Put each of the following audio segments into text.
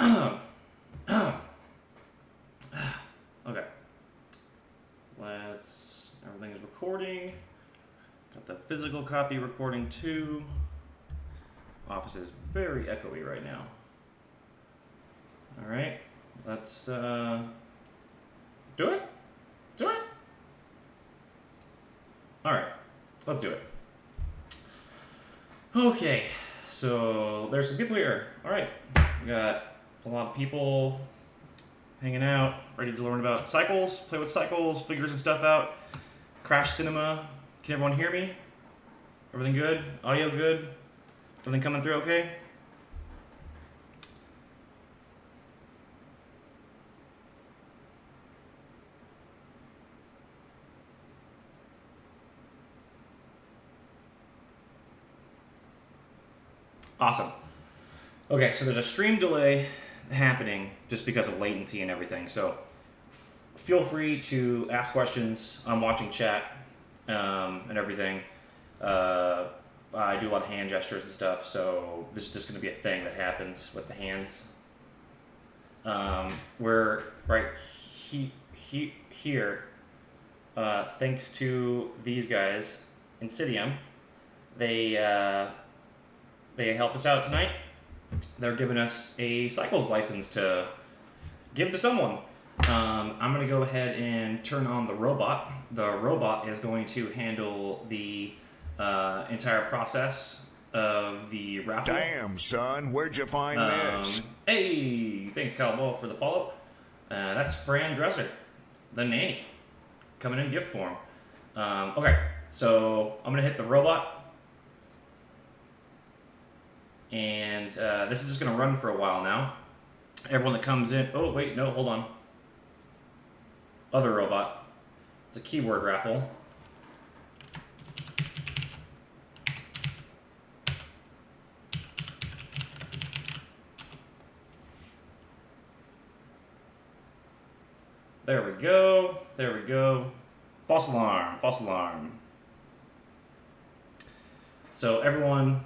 Okay. Everything is recording. Got the physical copy recording too. Office is very echoey right now. All right, let's do it. Do it. All right, let's do it. Okay, so there's some people here. All right, we got a lot of people hanging out, ready to learn about cycles, play with cycles, figure some stuff out. Crash Cinema. Can everyone hear me? Everything good? Audio good? Everything coming through okay? Awesome. Okay, so there's a stream delay happening just because of latency and everything. So feel free to ask questions. I'm watching chat and everything. I do a lot of hand gestures and stuff, so this is just going to be a thing that happens with the hands. We're right here, thanks to these guys, Insidium. They helped us out tonight. They're giving us a Cycles license to give to someone. I'm going to go ahead and turn on the robot. The robot is going to handle the entire process of the raffle. Damn, son, where'd you find this? Hey, thanks, Cowboy, for the follow. That's Fran Dresser, the nanny, coming in gift form. Okay, so I'm going to hit the robot. And this is just going to run for a while now. Everyone that comes in... Oh, wait, no, hold on. Other robot. It's a keyword raffle. There we go. There we go. False alarm. False alarm. So everyone...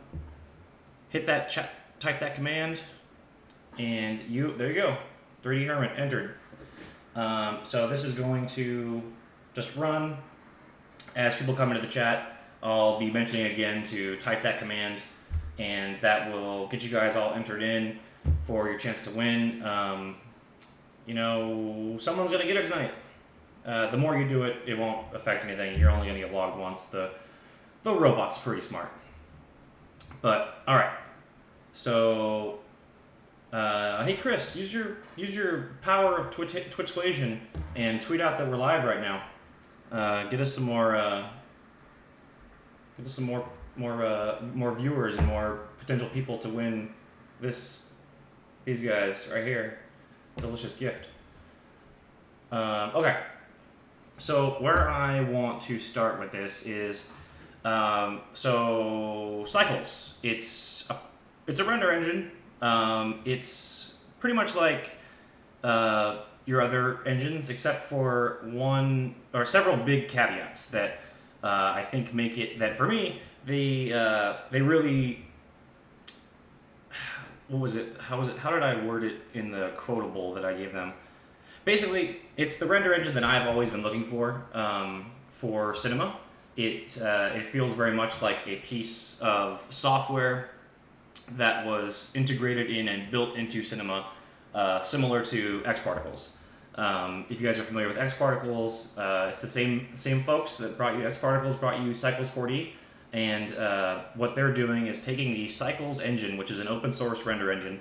hit that chat, type that command, and there you go. 3D Hermit entered. So this is going to just run. As people come into the chat, I'll be mentioning again to type that command, and that will get you guys all entered in for your chance to win. You know, someone's gonna get it tonight. The more you do it, it won't affect anything. You're only gonna get logged once. The robot's pretty smart. But all right, so hey Chris, use your power of Twitchquation and tweet out that we're live right now. Get us some more viewers and more potential people to win these guys right here. Delicious gift. Okay, so where I want to start with this is. So Cycles, it's a render engine. It's pretty much like your other engines, except for one or several big caveats that I think make it that for me they really. What was it? How did I word it in the quotable that I gave them? Basically, it's the render engine that I've always been looking for cinema. It feels very much like a piece of software that was integrated in and built into Cinema, similar to X-Particles. If you guys are familiar with X-Particles, it's the same folks that brought you X-Particles, brought you Cycles 4D, and what they're doing is taking the Cycles engine, which is an open source render engine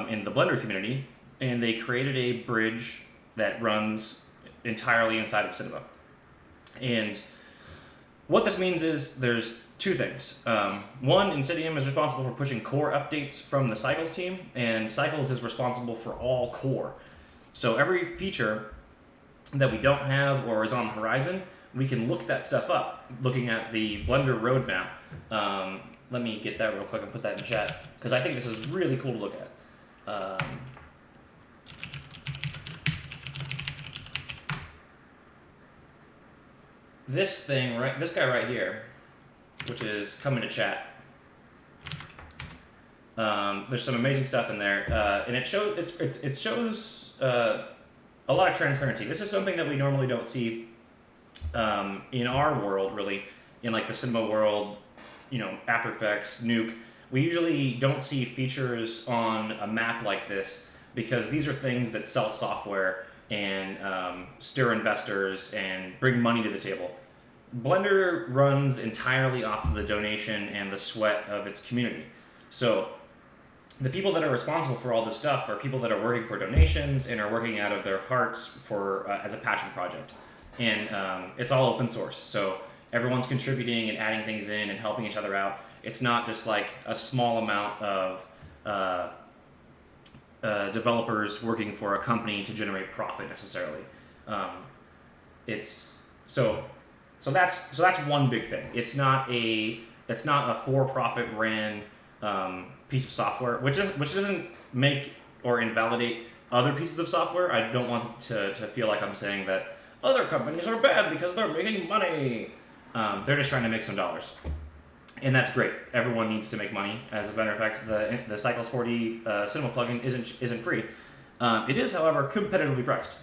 in the Blender community, and they created a bridge that runs entirely inside of Cinema. And what this means is there's two things. One, Insidium is responsible for pushing core updates from the Cycles team, and Cycles is responsible for all core. So every feature that we don't have or is on the horizon, we can look that stuff up, looking at the Blender roadmap. Let me get that real quick and put that in chat, because I think this is really cool to look at. This guy right here, which is coming to chat, There's some amazing stuff in there, and it shows a lot of transparency. This is something that we normally don't see in our world, really, in like the cinema world, After Effects, Nuke. We usually don't see features on a map like this because these are things that sell software and stir investors and bring money to the table. Blender runs entirely off of the donation and the sweat of its community. So the people that are responsible for all this stuff are people that are working for donations and are working out of their hearts for as a passion project. And it's all open source. So everyone's contributing and adding things in and helping each other out. It's not just like a small amount of developers working for a company to generate profit necessarily. So that's one big thing. It's not a for-profit ran piece of software, which doesn't make or invalidate other pieces of software. I don't want to feel like I'm saying that other companies are bad because they're making money. They're just trying to make some dollars, and that's great. Everyone needs to make money. As a matter of fact, the Cycles 4D cinema plugin isn't free. It is, however, competitively priced.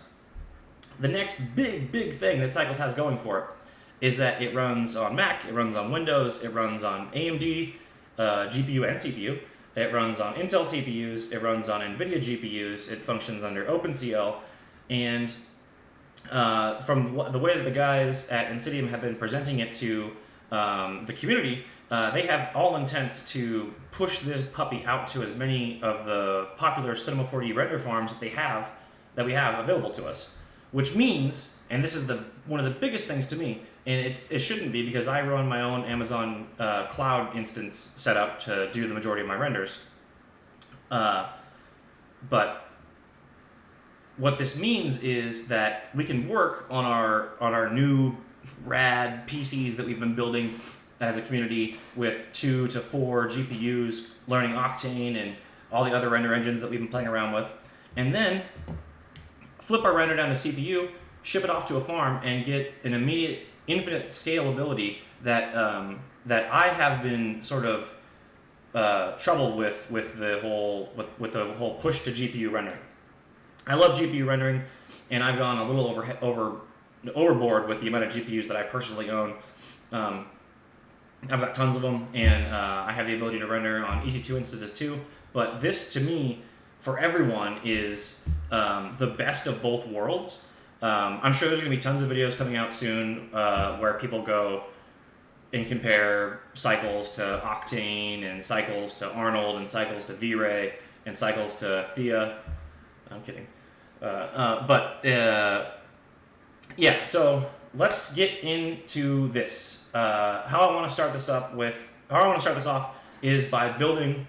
The next big thing that Cycles has going for it is that it runs on Mac, it runs on Windows, it runs on AMD GPU and CPU, it runs on Intel CPUs, it runs on NVIDIA GPUs, it functions under OpenCL, and from the way that the guys at Insidium have been presenting it to the community, they have all intents to push this puppy out to as many of the popular Cinema 4D render farms that we have available to us. Which means, and this is one of the biggest things to me, and it shouldn't be because I run my own Amazon cloud instance setup to do the majority of my renders. But what this means is that we can work on our new rad PCs that we've been building as a community with 2 to 4 GPUs, learning Octane and all the other render engines that we've been playing around with, and then flip our render down to CPU, ship it off to a farm, and get an immediate infinite scalability that I have been sort of troubled with the whole push to GPU rendering. I love GPU rendering, and I've gone a little overboard with the amount of GPUs that I personally own. I've got tons of them, and I have the ability to render on EC2 instances too. But this, to me, for everyone, is the best of both worlds. I'm sure there's going to be tons of videos coming out soon where people go and compare cycles to Octane and cycles to Arnold and cycles to V-Ray and cycles to Thea. I'm kidding. Yeah, so let's get into this. How I want to start this off is by building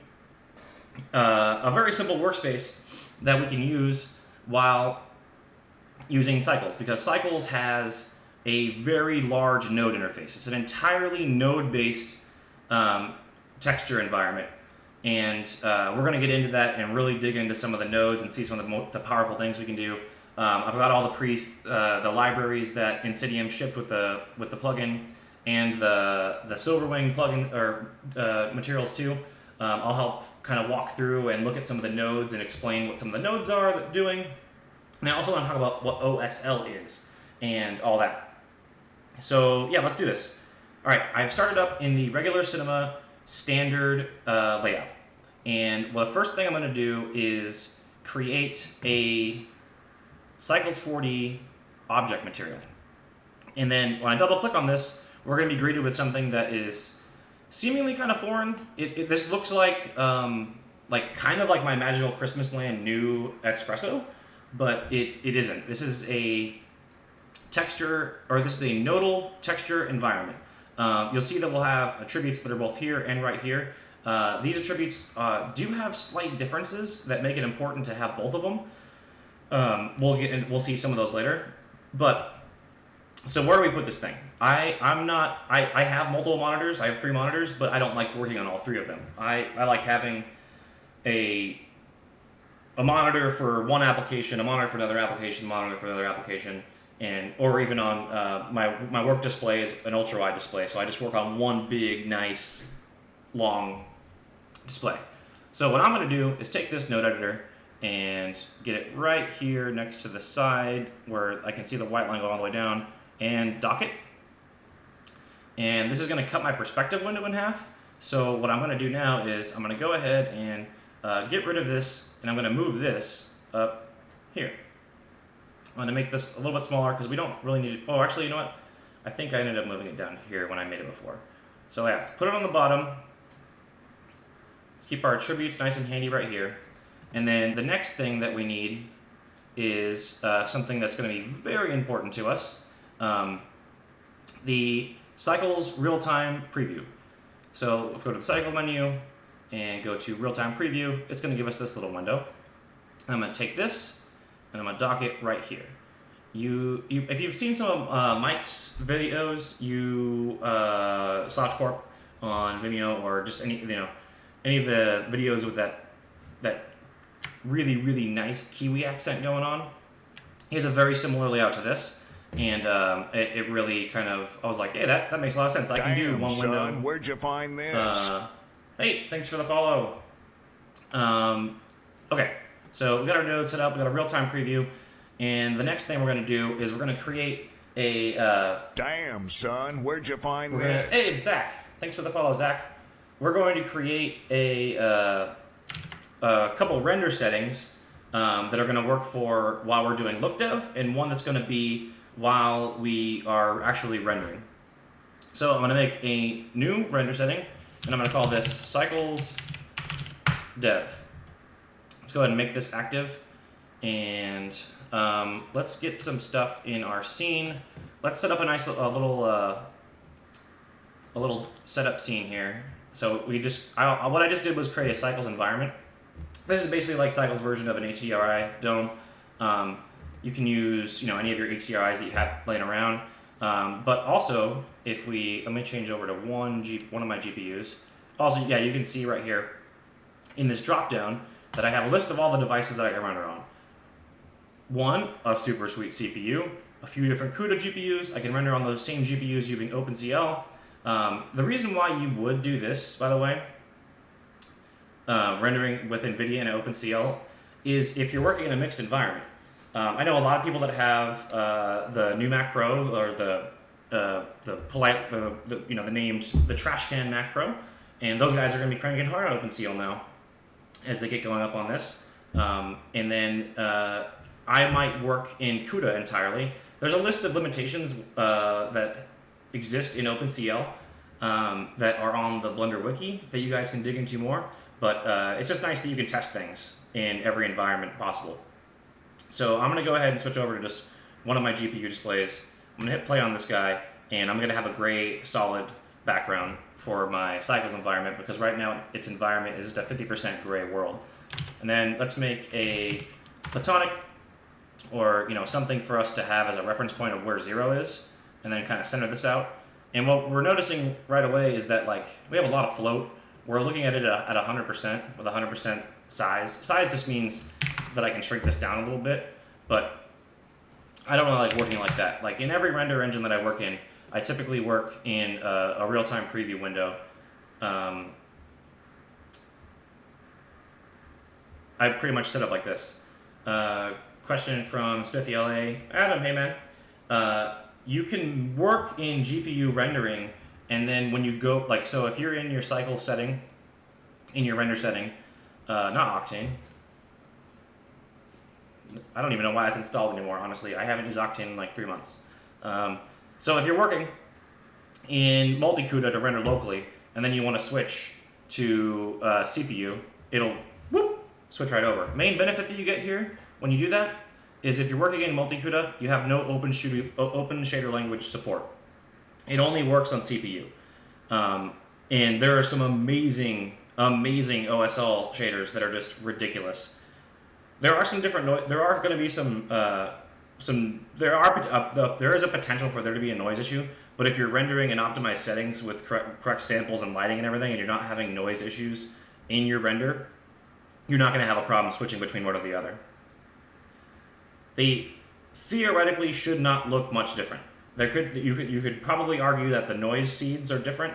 a very simple workspace that we can use while using Cycles, because Cycles has a very large node interface. It's an entirely node-based texture environment, and we're going to get into that and really dig into some of the nodes and see some of the powerful things we can do. I've got all the libraries that Insidium shipped with the plugin and the Silverwing plugin or materials too. I'll help kind of walk through and look at some of the nodes and explain what some of the nodes are that they're doing. And I also want to talk about what OSL is and all that. So yeah, let's do this. All right, I've started up in the regular cinema standard layout. And the first thing I'm going to do is create a Cycles 4D object material. And then when I double click on this, we're going to be greeted with something that is seemingly kind of foreign. This looks like kind of like my Magical Christmas Land new Espresso, but it isn't. This is a texture, or this is a nodal texture environment. You'll see that we'll have attributes that are both here and right here. These attributes do have slight differences that make it important to have both of them. We'll see some of those later. But so where do we put this thing? I have multiple monitors. I have 3 monitors, but I don't like working on all 3 of them. I like having a monitor for one application, a monitor for another application, a monitor for another application, or even on my work display is an ultra wide display, so I just work on one big, nice, long display. So what I'm going to do is take this node editor and get it right here next to the side where I can see the white line go all the way down, and dock it. And this is going to cut my perspective window in half. So what I'm going to do now is I'm going to go ahead and get rid of this, and I'm going to move this up here. I'm going to make this a little bit smaller because we don't really need it. Oh, actually, you know what? I think I ended up moving it down here when I made it before. So yeah, let's put it on the bottom. Let's keep our attributes nice and handy right here. And then the next thing that we need is something that's going to be very important to us. The Cycles real-time preview. So if we go to the cycle menu and go to real-time preview, it's going to give us this little window. I'm going to take this and I'm going to dock it right here. If you've seen some of Mike's videos, Slouch Corp on Vimeo, or just any of the videos with that really, really nice Kiwi accent going on, he has a very similar layout to this. And it really kind of, I was like, hey, that makes a lot of sense. I can do one window. Son, where'd you find this? Hey, thanks for the follow. Okay, so we got our node set up. We got a real-time preview. And the next thing we're going to do is we're going to create a... Damn, son, where'd you find this? Hey, it's Zach. Thanks for the follow, Zach. We're going to create a couple render settings that are going to work for while we're doing look dev, and one that's going to be while we are actually rendering. So I'm going to make a new render setting, and I'm going to call this Cycles Dev. Let's go ahead and make this active, and let's get some stuff in our scene. Let's set up a nice little setup scene here. So what I just did was create a Cycles environment. This is basically like Cycles' version of an HDRI dome. You can use any of your HDRIs that you have laying around, but also let me change over to one of my GPUs. Also, yeah, you can see right here in this drop down that I have a list of all the devices that I can render on. One, a super sweet CPU, a few different CUDA GPUs. I can render on those same GPUs using OpenCL. The reason why you would do this, by the way, rendering with NVIDIA and OpenCL, is if you're working in a mixed environment. I know a lot of people that have the new Mac Pro, or the trash can Mac Pro, and those guys are going to be cranking hard on OpenCL now as they get going up on this. And then I might work in CUDA entirely. There's a list of limitations that exist in OpenCL that are on the Blender Wiki that you guys can dig into more. But it's just nice that you can test things in every environment possible. So I'm going to go ahead and switch over to just one of my GPU displays. I'm going to hit play on this guy, and I'm going to have a gray solid background for my Cycles environment, because right now its environment is just a 50% gray world. And then let's make a platonic, or something for us to have as a reference point of where 0 is, and then kind of center this out. And what we're noticing right away is that we have a lot of float. We're looking at it at 100% with 100% size. Size just means that I can shrink this down a little bit, but I don't really like working like that. Like in every render engine that I work in, I typically work in a real-time preview window. I pretty much set up like this. Question from Spiffy LA. Adam, hey man. You can work in GPU rendering, and then when you go, so if you're in your cycle setting, in your render setting, not Octane. I don't even know why it's installed anymore, honestly. I haven't used Octane in 3 months. So if you're working in multi-CUDA to render locally, and then you want to switch to CPU, it'll switch right over. Main benefit that you get here when you do that is if you're working in multi-CUDA, you have no open shader language support. It only works on CPU. And there are some amazing OSL shaders that are just ridiculous. There are some different there are going to be there is a potential for there to be a noise issue, but if you're rendering in optimized settings with correct samples and lighting and everything, and you're not having noise issues in your render, you're not going to have a problem switching between one or the other. They theoretically should not look much different. You could probably argue that the noise seeds are different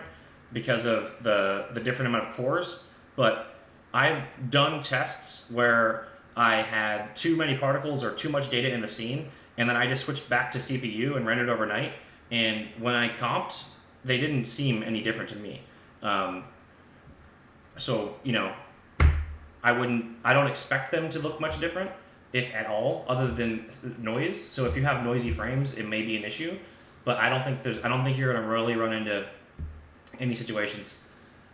because of the different amount of cores, but I've done tests where I had too many particles or too much data in the scene, and then I just switched back to CPU and rendered overnight. And when I comped, they didn't seem any different to me. So I don't expect them to look much different, if at all, other than noise. So if you have noisy frames, it may be an issue, but I don't think you're gonna really run into any situations.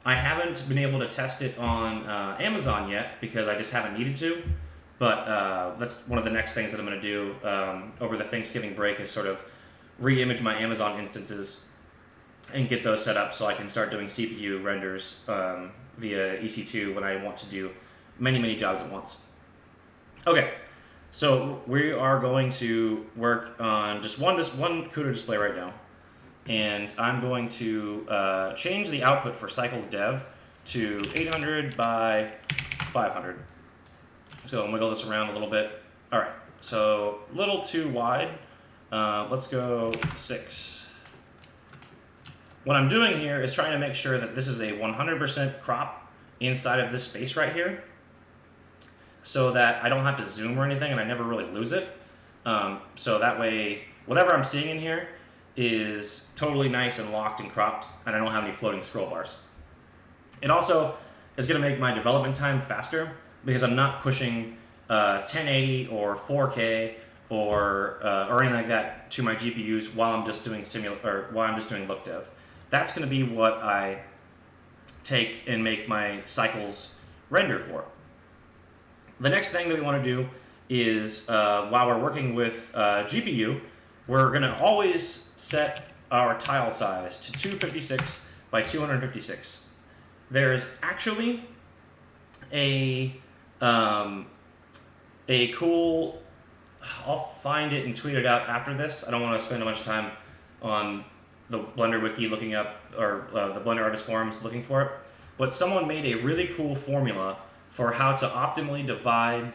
I haven't been able to test it on Amazon yet because I just haven't needed to, but that's one of the next things that I'm gonna do over the Thanksgiving break is sort of re-image my Amazon instances and get those set up so I can start doing CPU renders via EC2 when I want to do many jobs at once. Okay, so we are going to work on just one CUDA display right now, and I'm going to change the output for cycles dev to 800 by 500. Let's go and wiggle this around a little bit. All right, so a little too wide. Let's go 6. What I'm doing here is trying to make sure that this is a 100% crop inside of this space right here, so that I don't have to zoom or anything and I never really lose it. So that way, whatever I'm seeing in here is totally nice and locked and cropped, and I don't have any floating scroll bars. It also is going to make my development time faster because I'm not pushing 1080 or 4K or anything like that to my GPUs while I'm just doing look dev. That's going to be what I take and make my cycles render for. The next thing that we want to do is while we're working with GPU, we're going to always set our tile size to 256 by 256. There's actually a cool, I'll find it and tweet it out after this. I don't want to spend a bunch of time on the Blender Wiki looking up, or the Blender Artist Forums looking for it, but someone made a really cool formula for how to optimally divide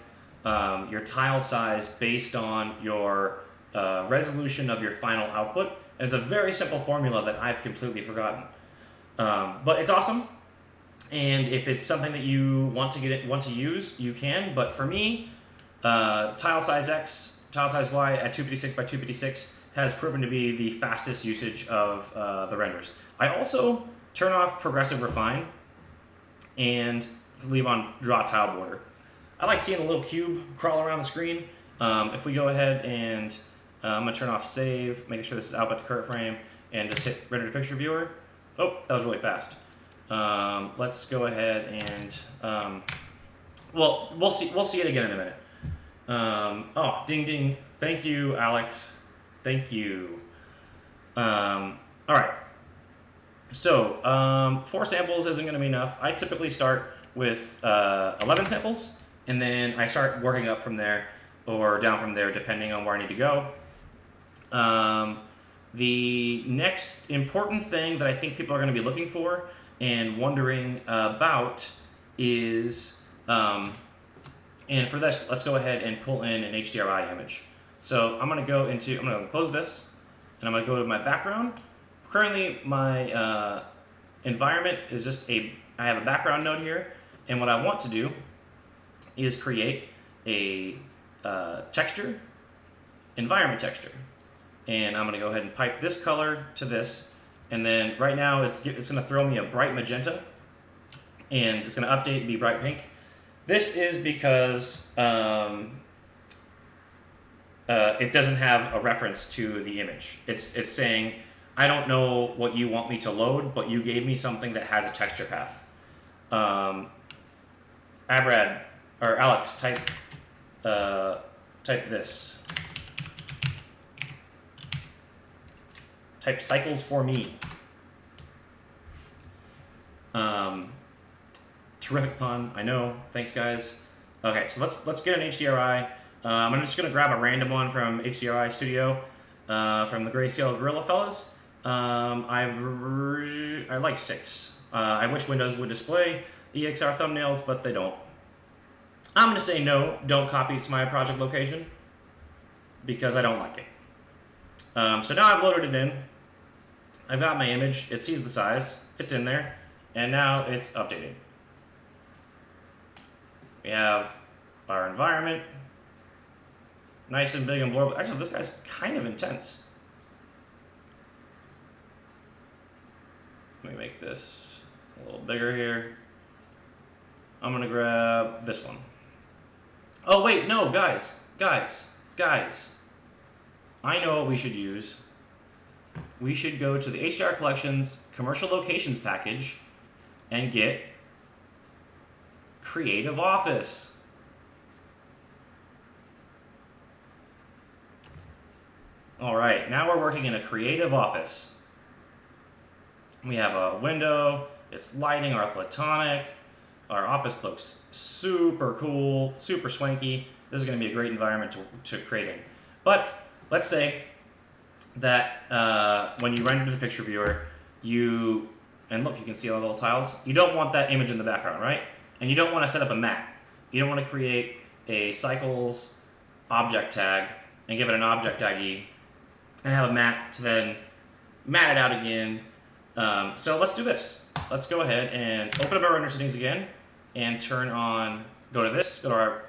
your tile size based on your resolution of your final output. And it's a very simple formula that I've completely forgotten. But it's awesome. And if it's something that you want to use, you can. But for me, tile size X, tile size Y at 256 by 256 has proven to be the fastest usage of the renders. I also turn off progressive refine and leave on draw tile border. I like seeing a little cube crawl around the screen. If we go ahead and I'm gonna turn off save, making sure this is output to current frame, and just hit render to picture viewer. Oh, that was really fast. Let's go ahead and well, we'll see it again in a minute. Oh, ding ding! Thank you, Alex. Thank you. All right. So 4 samples isn't going to be enough. I typically start with 11 samples, and then I start working up from there or down from there, depending on where I need to go. The next important thing that I think people are going to be looking for and wondering about is, and for this, let's go ahead and pull in an HDRI image. So I'm going to close this, and I'm going to go to my background. Currently, my environment is just I have a background node here, and what I want to do is create a texture, environment texture. And I'm going to go ahead and pipe this color to this, and then right now it's going to throw me a bright magenta, and it's going to update and be bright pink. This is because it doesn't have a reference to the image. It's saying, I don't know what you want me to load, but you gave me something that has a texture path. Abrad, or Alex, type this. Type cycles for me. Terrific pun, I know. Thanks, guys. Okay, so let's get an HDRI. I'm just gonna grab a random one from HDRI Studio, from the Grayscale Gorilla fellas. I like 6. I wish Windows would display EXR thumbnails, but they don't. I'm gonna say no, don't copy it to my project location, because I don't like it. So now I've loaded it in. I've got my image, it sees the size, it's in there, and now it's updating. We have our environment. Nice and big and blurb. Actually, this guy's kind of intense. Let me make this a little bigger here. I'm gonna grab this one. Oh wait, no, guys. I know what we should use. We should go to the HDR Collections Commercial Locations package and get Creative Office. All right, now we're working in a Creative Office. We have a window, it's lighting, our platonic. Our office looks super cool, super swanky. This is gonna be a great environment to create in. But let's say that when you render to the picture viewer, and look, you can see all the little tiles. You don't want that image in the background, right? And you don't want to set up a mat. You don't want to create a cycles object tag and give it an object ID and have a mat to then mat it out again. So let's do this. Let's go ahead and open up our render settings again and turn on, get rid of our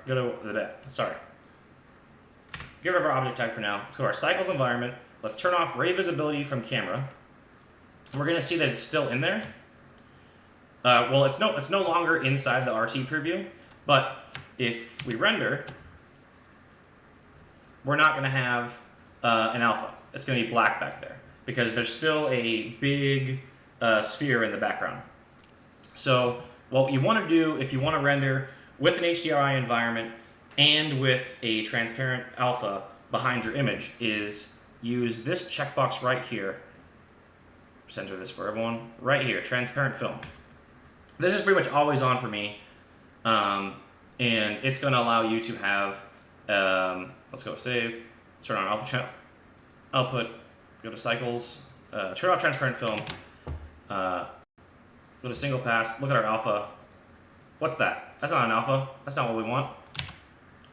object tag for now. Let's go to our cycles environment. Let's turn off ray visibility from camera. We're gonna see that it's still in there. Well, it's no longer inside the RT preview, but if we render, we're not gonna have an alpha. It's gonna be black back there because there's still a big sphere in the background. So what you wanna do if you wanna render with an HDRI environment and with a transparent alpha behind your image is use this checkbox right here. Center this for everyone. Right here, transparent film. This is pretty much always on for me. And it's gonna allow you to have, let's go save, let's turn on alpha channel, output, go to cycles, turn off transparent film, go to single pass, look at our alpha. What's that? That's not an alpha, that's not what we want.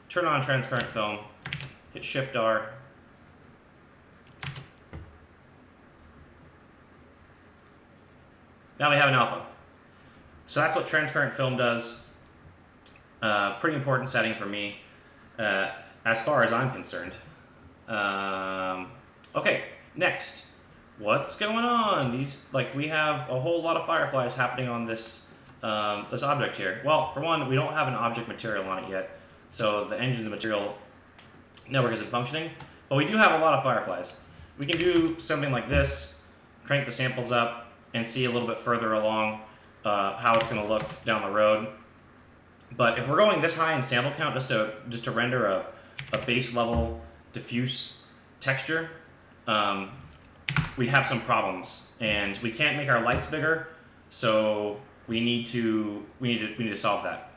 Turn on transparent film, hit Shift R. Now we have an alpha. So that's what transparent film does. Pretty important setting for me, as far as I'm concerned. Okay, next. What's going on? We have a whole lot of fireflies happening on this this object here. Well, for one, we don't have an object material on it yet, so the engine, the material network isn't functioning. But we do have a lot of fireflies. We can do something like this, crank the samples up, and see a little bit further along how it's going to look down the road. But if we're going this high in sample count just to render a base level diffuse texture, we have some problems, and we can't make our lights bigger, so we need to solve that.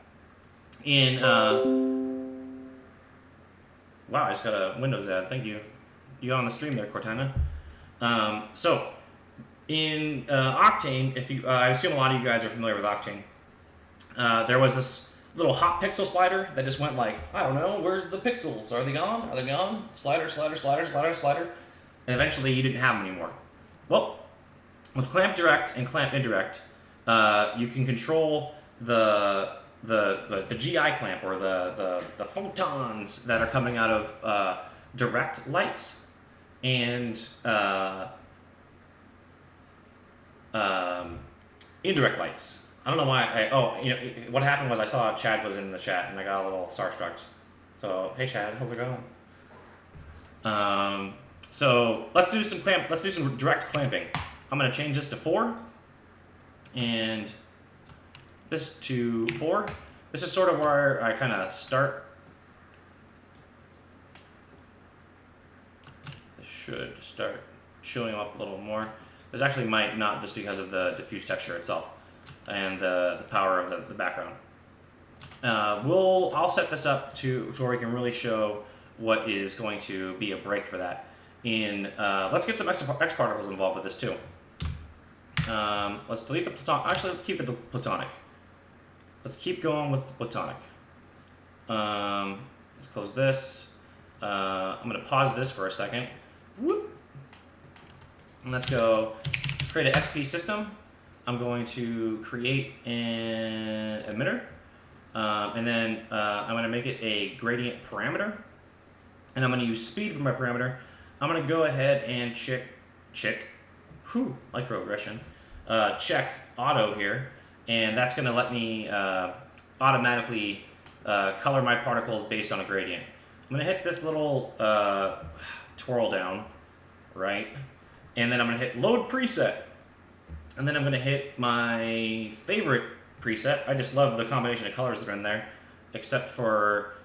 Wow, I just got a Windows ad. Thank you. You got on the stream there, Cortana. So in Octane, I assume a lot of you guys are familiar with Octane. There was this little hot pixel slider that just went like, I don't know, where's the pixels? Are they gone? Are they gone? Slider, slider, slider, slider, slider. And eventually you didn't have them anymore. Well, with clamp direct and clamp indirect, you can control the GI clamp or the photons that are coming out of direct lights and indirect lights. I don't know why. What happened was I saw Chad was in the chat and I got a little starstruck. So hey Chad, how's it going? So let's do some direct clamping. I'm gonna change this to 4 and this to 4. This is sort of where I kind of start. This should start showing up a little more. This actually might not, just because of the diffuse texture itself and the power of the background. I'll set this up to where we can really show what is going to be a break for that. Let's get some X particles involved with this too. Let's delete the platonic. Actually, let's keep it the platonic. Let's keep going with the platonic. Let's close this. I'm going to pause this for a second. Whoop. And let's create an XP system. I'm going to create an emitter. And then I'm going to make it a gradient parameter. And I'm going to use speed for my parameter. I'm going to go ahead and check microaggression, check auto here. And that's going to let me automatically color my particles based on a gradient. I'm going to hit this little twirl down, right? And then I'm going to hit load preset. And then I'm going to hit my favorite preset. I just love the combination of colors that are in there, except for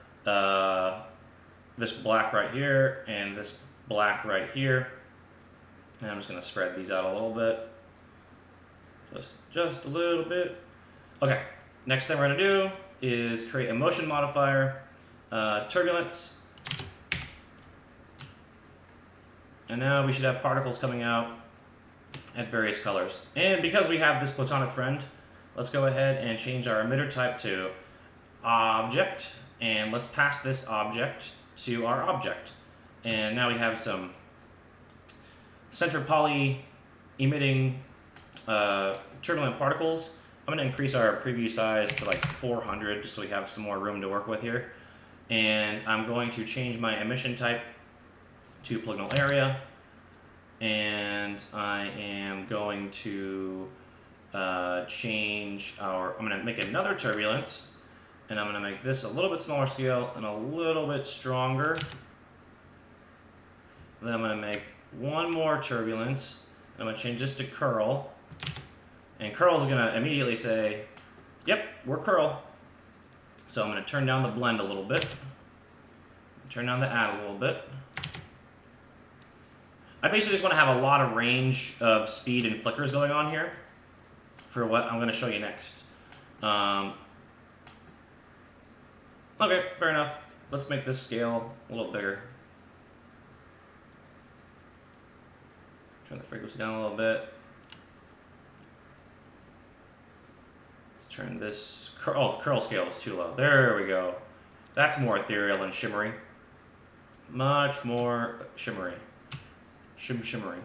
this black right here and this black right here. And I'm just going to spread these out a little bit. Just a little bit. Okay, next thing we're going to do is create a motion modifier, turbulence. And now we should have particles coming out at various colors. And because we have this platonic friend, let's go ahead and change our emitter type to object. And let's pass this object to our object. And now we have some center poly emitting turbulent particles. I'm going to increase our preview size to like 400 just so we have some more room to work with here. And I'm going to change my emission type to polygonal area. And I am going to change our, I'm going to make another turbulence. And I'm going to make this a little bit smaller scale and a little bit stronger. Then I'm going to make one more turbulence. I'm going to change this to curl. And curl is going to immediately say, yep, we're curl. So I'm going to turn down the blend a little bit. Turn down the add a little bit. I basically just want to have a lot of range of speed and flickers going on here for what I'm going to show you next. Okay, fair enough. Let's make this scale a little bigger. Turn the frequency down a little bit. Let's turn this, the curl scale is too low. There we go. That's more ethereal and shimmery. Much more shimmery. Shimmery.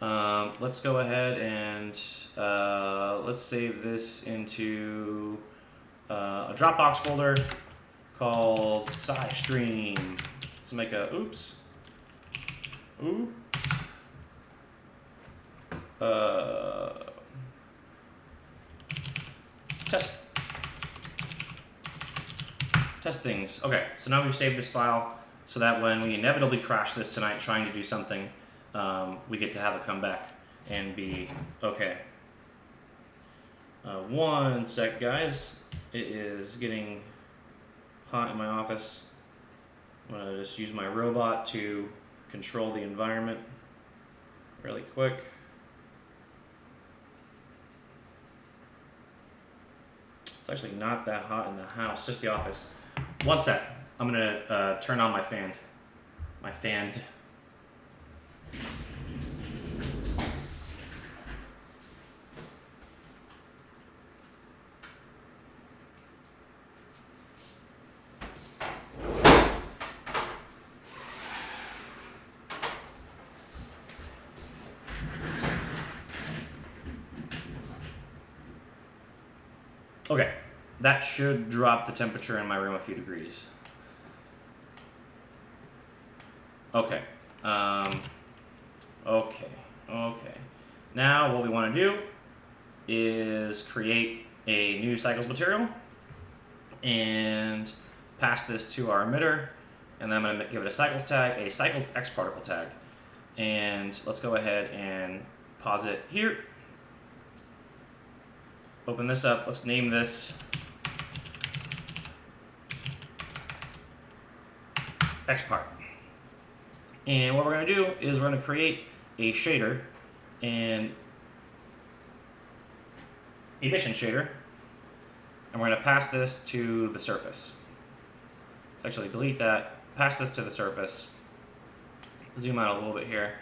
Let's go ahead and let's save this into a Dropbox folder called SciStream. Let's make a oops. Test things. Okay, so now we've saved this file so that when we inevitably crash this tonight trying to do something, we get to have it come back and be okay. One sec, guys. It is getting hot in my office. I'm going to just use my robot to control the environment really quick. It's actually not that hot in the house, just the office. One sec. I'm going to turn on my fan. My fan. Okay, that should drop the temperature in my room a few degrees. Okay, okay. Now what we want to do is create a new cycles material and pass this to our emitter, and then I'm going to give it a cycles tag, a cycles X particle tag. And let's go ahead and pause it here. Open this up. Let's name this XPart. And what we're going to do is we're going to create a shader, and emission shader, and we're going to pass this to the surface. Let's actually delete that, pass this to the surface, zoom out a little bit here,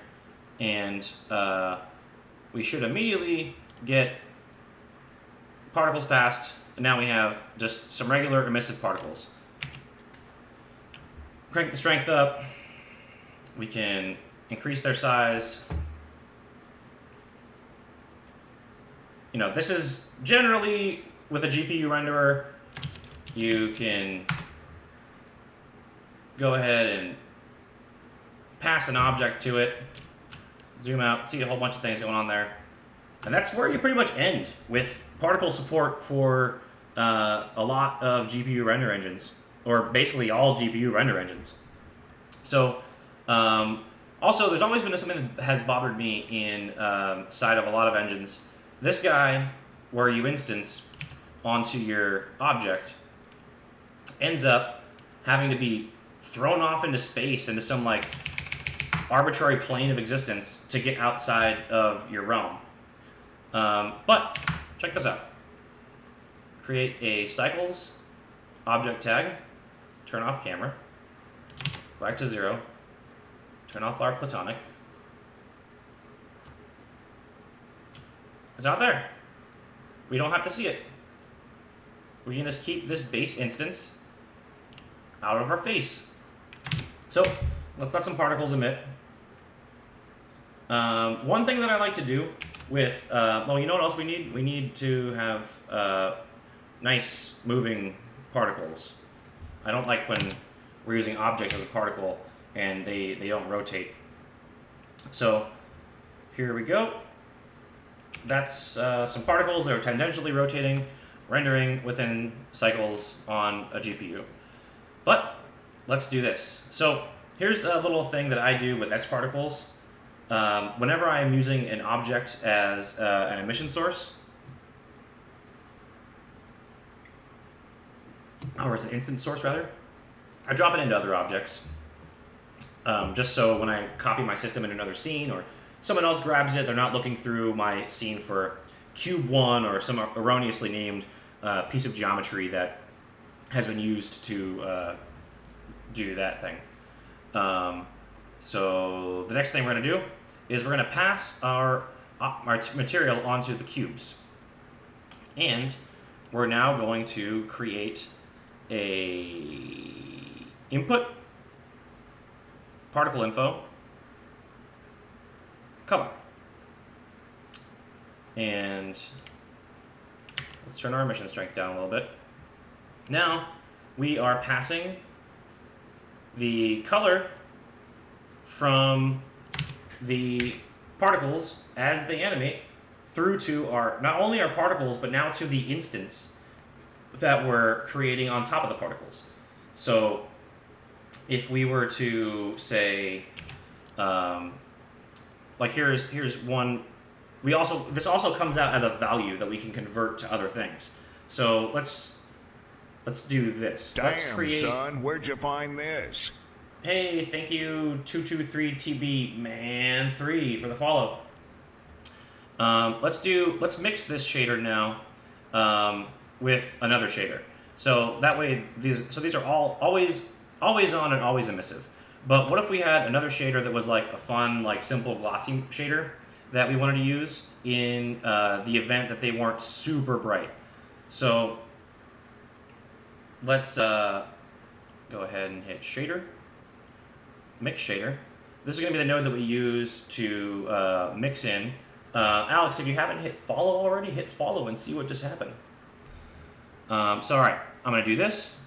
and we should immediately get particles passed, and now we have just some regular emissive particles. Crank the strength up. We can increase their size. You know, this is generally, with a GPU renderer, you can go ahead and pass an object to it, zoom out, see a whole bunch of things going on there. And that's where you pretty much end with particle support for a lot of GPU render engines, or basically all GPU render engines. So, also, there's always been something that has bothered me in side of a lot of engines. This guy, where you instance onto your object, ends up having to be thrown off into space, into some like arbitrary plane of existence to get outside of your realm. But check this out. Create a cycles object tag, turn off camera, go back to 0, turn off our platonic. It's not there. We don't have to see it. We can just keep this base instance out of our face. So let's let some particles emit. One thing that I like to do with, well, you know what else we need? We need to have nice moving particles. I don't like when we're using objects as a particle and they don't rotate. So here we go. That's some particles that are tangentially rotating, rendering within cycles on a GPU. But let's do this. So here's a little thing that I do with X particles. Whenever I am using an object as an emission source, or as an instance source rather, I drop it into other objects. Just so when I copy my system in another scene, or someone else grabs it, they're not looking through my scene for cube 1 or some erroneously named piece of geometry that has been used to do that thing. So the next thing we're going to do is we're going to pass our material onto the cubes. And we're now going to create a input, particle info, color. And let's turn our emission strength down a little bit. Now we are passing the color from the particles as they animate through to our, not only our particles, but now to the instance that we're creating on top of the particles. So if we were to say, like here's one, this also comes out as a value that we can convert to other things. So let's do this. Damn, let's create, son, where'd you find this? Hey, thank you 223TB man 3 for the follow. Let's mix this shader now with another shader. So that way these are all always on and always emissive. But what if we had another shader that was like a fun, like simple glossy shader that we wanted to use in the event that they weren't super bright? So let's go ahead and hit shader, mix shader. This is going to be the node that we use to mix in. Alex, if you haven't hit follow already, hit follow and see what just happened. So all right, I'm going to do this.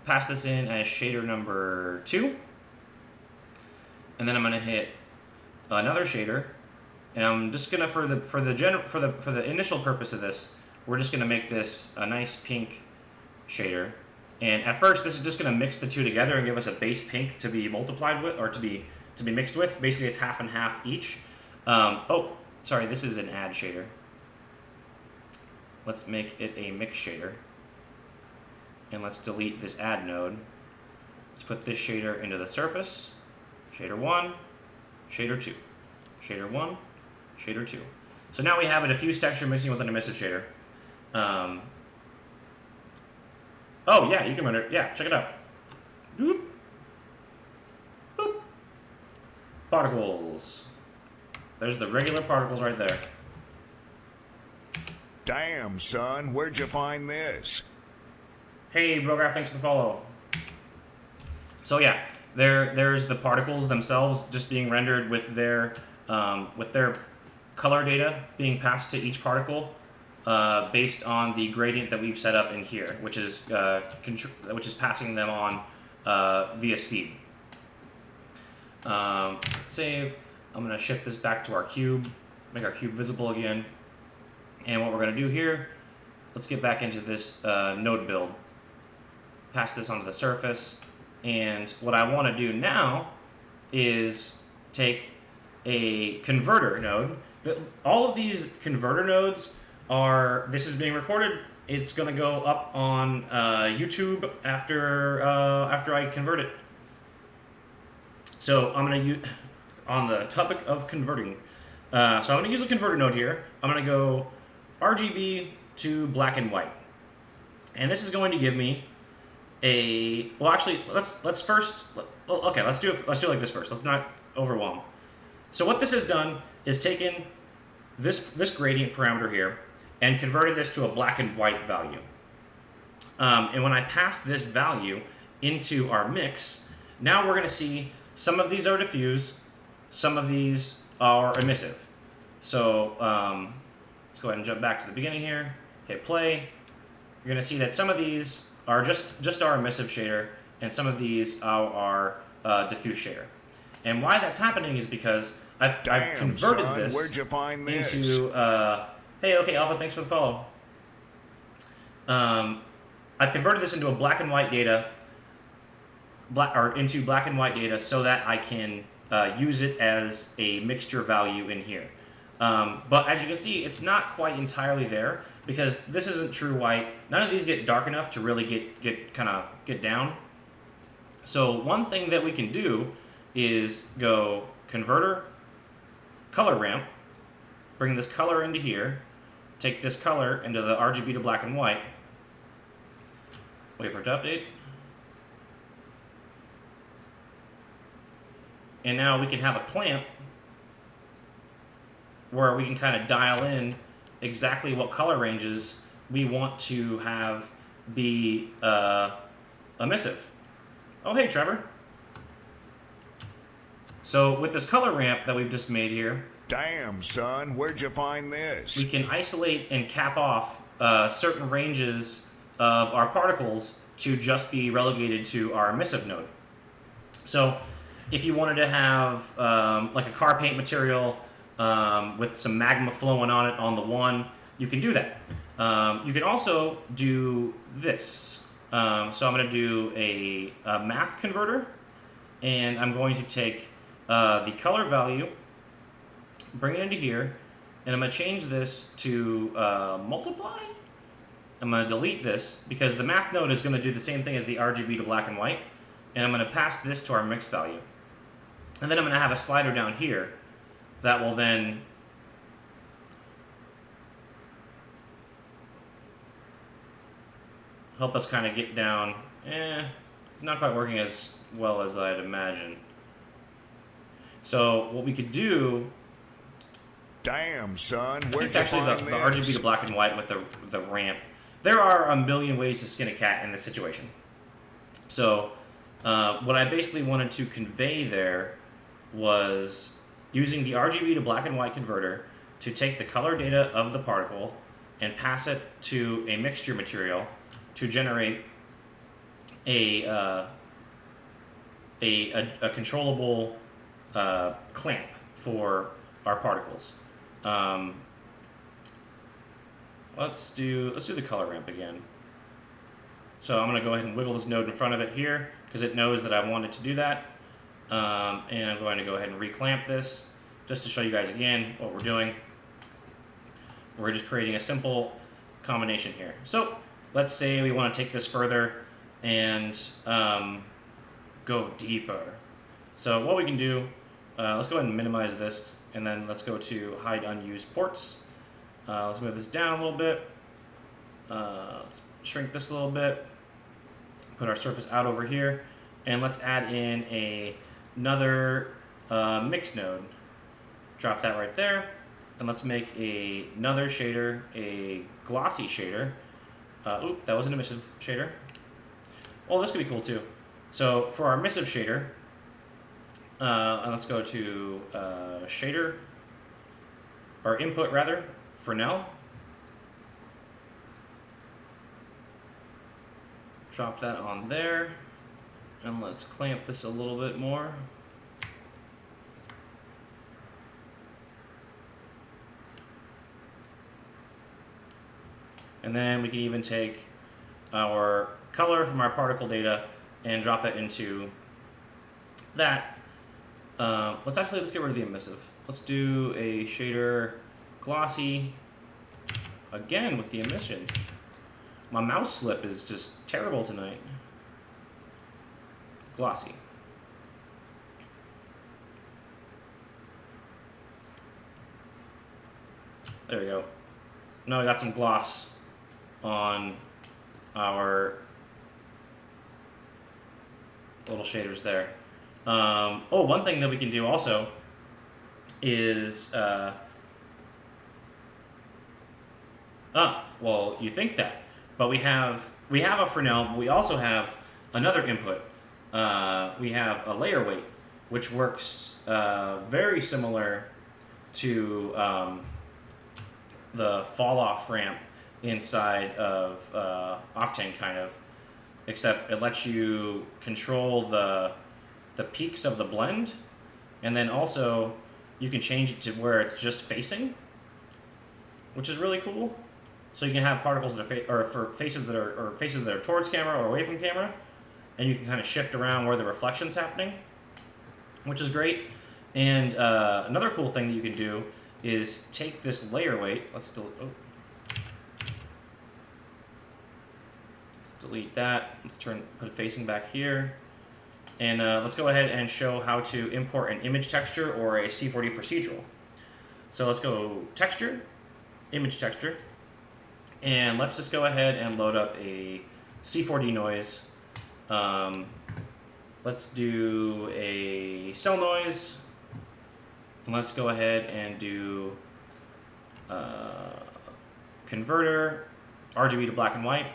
Pass this in as shader number 2. And then I'm going to hit another shader, and I'm just going to for the initial purpose of this, we're just going to make this a nice pink shader. And at first, this is just going to mix the two together and give us a base pink to be multiplied with, or to be mixed with. Basically, it's half and half each. Oh, sorry, this is an add shader. Let's make it a mix shader. And let's delete this add node. Let's put this shader into the surface. Shader 1, shader 2. Shader 1, shader 2. So now we have a diffuse texture mixing with an emissive shader. Oh yeah, you can render it. Yeah, check it out. Boop. Boop. Particles. There's the regular particles right there. Damn, son, where'd you find this? Hey, Brograph, thanks for the follow. So yeah, there's the particles themselves just being rendered with their color data being passed to each particle. based on the gradient that we've set up in here, which is passing them on via speed. Save. I'm going to shift this back to our cube, make our cube visible again. And what we're going to do here, let's get back into this node build. Pass this onto the surface. And what I want to do now is take a converter node. All of these converter nodes this is being recorded. It's going to go up on YouTube after I convert it. So I'm going to use, on the topic of converting, so I'm going to use a converter node here. I'm going to go RGB to black and white. And this is going to give me well, actually, let's do it like this first. Let's not overwhelm. So what this has done is taken this gradient parameter here and converted this to a black and white value. And when I pass this value into our mix, now we're going to see some of these are diffuse, some of these are emissive. So let's go ahead and jump back to the beginning here, hit play. You're going to see that some of these are just our emissive shader, and some of these are diffuse shader. And why that's happening is because I've converted son, this where'd you find this? into hey, okay, Alpha, thanks for the follow. I've converted this into a black and white data, into black and white data, so that I can use it as a mixture value in here. But as you can see, it's not quite entirely there because this isn't true white. None of these get dark enough to really get down. So one thing that we can do is go converter, color ramp, bring this color into here, take this color into the RGB to black and white, wait for it to update, and now we can have a clamp where we can kind of dial in exactly what color ranges we want to have be emissive. Oh, hey, Trevor. So with this color ramp that we've just made here, damn, son, where'd you find this? we can isolate and cap off certain ranges of our particles to just be relegated to our emissive node. So if you wanted to have like a car paint material with some magma flowing on it on the one, you can do that. You can also do this. So I'm going to do a math converter, and I'm going to take the color value, bring it into here, and I'm going to change this to multiply. I'm going to delete this because the math node is going to do the same thing as the RGB to black and white, and I'm going to pass this to our mix value. And then I'm going to have a slider down here that will then help us kind of get down. It's not quite working as well as I'd imagine. So what we could do, damn, son, I where'd think you actually find the this? RGB to black and white with the ramp. There are a million ways to skin a cat in this situation. So what I basically wanted to convey there was using the RGB to black and white converter to take the color data of the particle and pass it to a mixture material to generate a controllable clamp for our particles. Let's do the color ramp again. So I'm going to go ahead and wiggle this node in front of it here because it knows that I wanted to do that. And I'm going to go ahead and reclamp this just to show you guys again what we're doing. We're just creating a simple combination here. So let's say we want to take this further and go deeper. So what we can do, let's go ahead and minimize this, and then let's go to hide unused ports. Let's move this down a little bit. Let's shrink this a little bit. Put our surface out over here, and let's add in another mix node. Drop that right there, and let's make another shader, a glossy shader. Oop, that was an emissive shader. Well, this could be cool too. So for our emissive shader, and let's go to shader, or input rather, Fresnel. drop that on there, and let's clamp this a little bit more. And then we can even take our color from our particle data and drop it into that. Let's get rid of the emissive. Let's do a shader glossy again with the emission. My mouse slip is just terrible tonight. Glossy. There we go. Now we got some gloss on our little shaders there. One thing that we can do also is, well, you think that, but we have a Fresnel, but we also have another input. We have a layer weight, which works very similar to the fall off ramp inside of Octane, kind of, except it lets you control the peaks of the blend, and then also you can change it to where it's just facing, which is really cool. So you can have particles that are faces that are towards camera or away from camera, and you can kind of shift around where the reflection's happening, which is great. And another cool thing that you can do is take this layer weight. Let's delete that. Let's put it facing back here. And let's go ahead and show how to import an image texture or a C4D procedural. So let's go texture, image texture, and let's just go ahead and load up a C4D noise. Let's do a cell noise, and let's go ahead and do converter, RGB to black and white.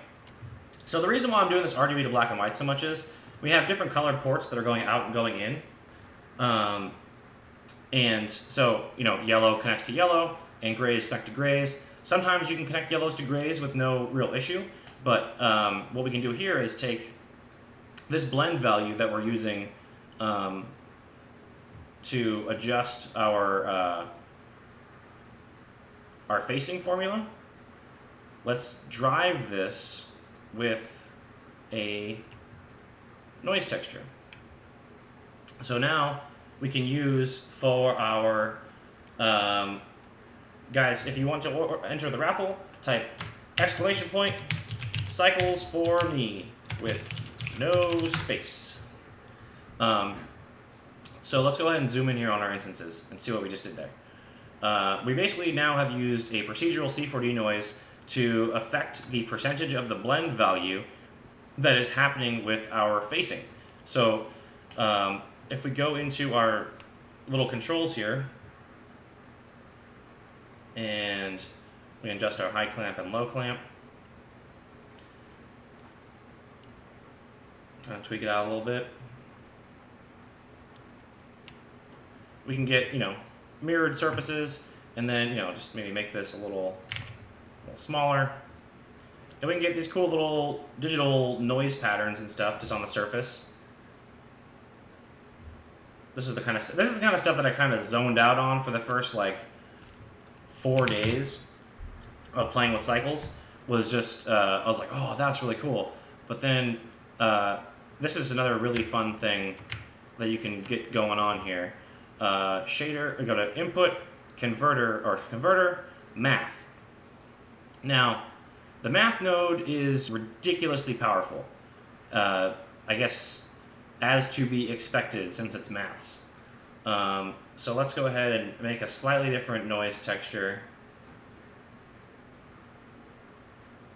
So the reason why I'm doing this RGB to black and white so much is we have different colored ports that are going out and going in. And so, yellow connects to yellow and grays connect to grays. Sometimes you can connect yellows to grays with no real issue, but what we can do here is take this blend value that we're using to adjust our facing formula. Let's drive this with a noise texture. So now we can use for our guys, if you want to enter the raffle, type !, cycles for me with no space. So let's go ahead and zoom in here on our instances and see what we just did there. We basically now have used a procedural C4D noise to affect the percentage of the blend value that is happening with our facing. So if we go into our little controls here, and we can adjust our high clamp and low clamp, kind of tweak it out a little bit, we can get mirrored surfaces, and then just maybe make this a little smaller. And we can get these cool little digital noise patterns and stuff just on the surface. This is the kind of stuff that I kind of zoned out on for the first 4 days of playing with cycles. Was just I was like, oh, that's really cool. But then this is another really fun thing that you can get going on here. Shader. We go to input, converter, math. Now, the math node is ridiculously powerful. I guess as to be expected since it's maths. So let's go ahead and make a slightly different noise texture.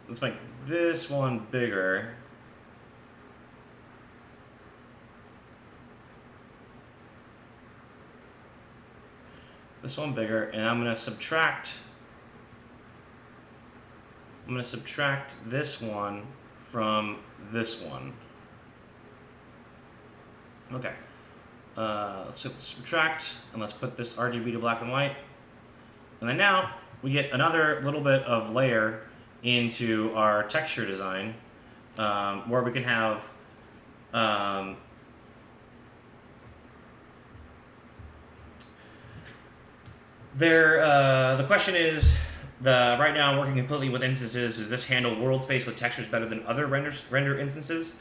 Let's make this one bigger. This one bigger, and I'm going to subtract this one from this one. Okay. Let's subtract, and let's put this RGB to black and white. And then now we get another little bit of layer into our texture design. where we can have the question is, right now I'm working completely with instances. Does this handle world space with textures better than other render instances?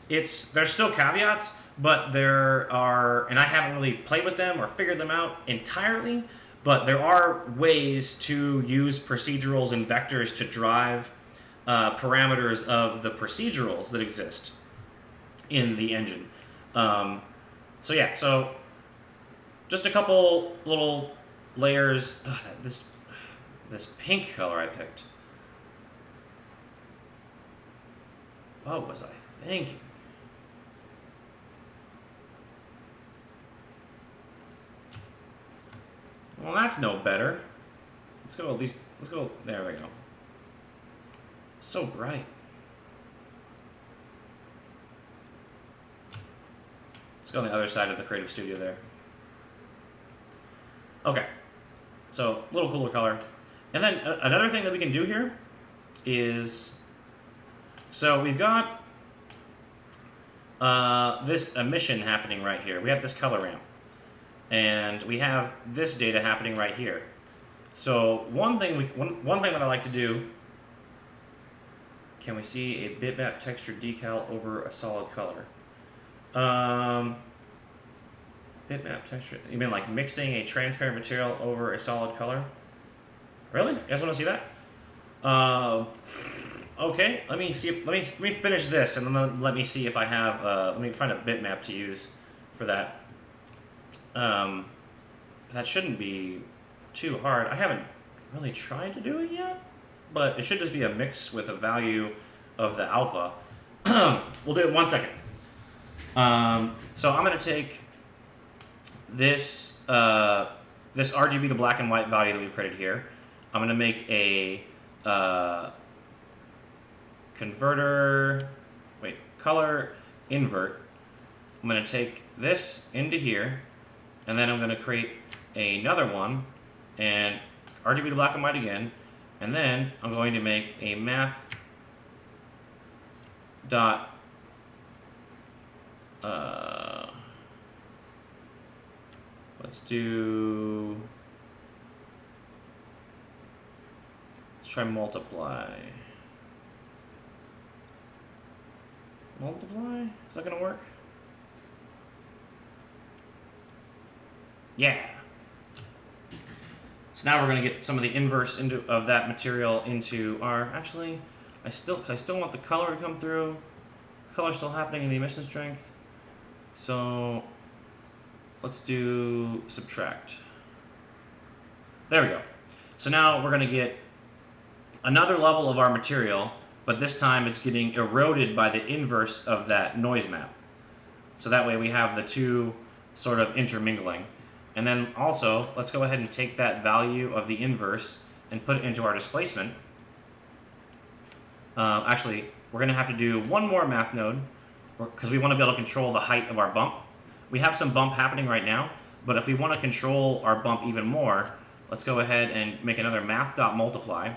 There's still caveats, but there are, and I haven't really played with them or figured them out entirely, but there are ways to use procedurals and vectors to drive parameters of the procedurals that exist in the engine. So yeah, so just a couple little layers. Ugh, this pink color I picked. What was I thinking? Well, that's no better. Let's go at least, let's go, there we go. So bright. Let's go on the other side of the Creative Studio there. Okay, so a little cooler color. And then another thing that we can do here is, so we've got this emission happening right here. We have this color ramp. And we have this data happening right here. So one thing that I like to do, can we see a bitmap texture decal over a solid color? Bitmap texture, you mean like mixing a transparent material over a solid color? Really? You guys want to see that? Okay, let me see. Let me finish this, and then let me see if I have. Let me find a bitmap to use for that. That shouldn't be too hard. I haven't really tried to do it yet, but it should just be a mix with a value of the alpha. We'll do it in 1 second. So I'm going to take this this RGB to black and white value that we've created here. I'm going to make a color invert. I'm going to take this into here, and then I'm going to create another one, and RGB to black and white again, and then I'm going to make a math dot let's try multiply. Is that gonna work? Yeah. So now we're gonna get some of the inverse of that material into our. Actually, I still want the color to come through. Color still happening in the emission strength. So let's do subtract. There we go. So now we're gonna get another level of our material, but this time it's getting eroded by the inverse of that noise map. So that way we have the two sort of intermingling. And then also, let's go ahead and take that value of the inverse and put it into our displacement. Actually, we're going to have to do one more math node because we want to be able to control the height of our bump. We have some bump happening right now, but if we want to control our bump even more, let's go ahead and make another math.multiply.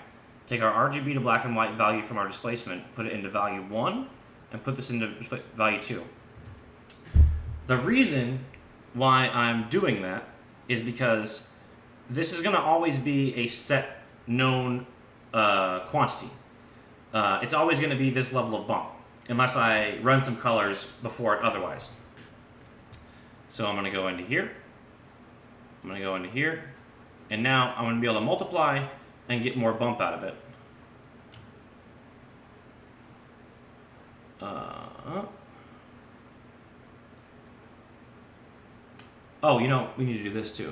Take our RGB to black and white value from our displacement, put it into value 1, and put this into value 2. The reason why I'm doing that is because this is going to always be a set known quantity. It's always going to be this level of bump, unless I run some colors before it otherwise. So I'm going to go into here. I'm going to go into here. And now I'm going to be able to multiply and get more bump out of it. Oh, you know, we need to do this too.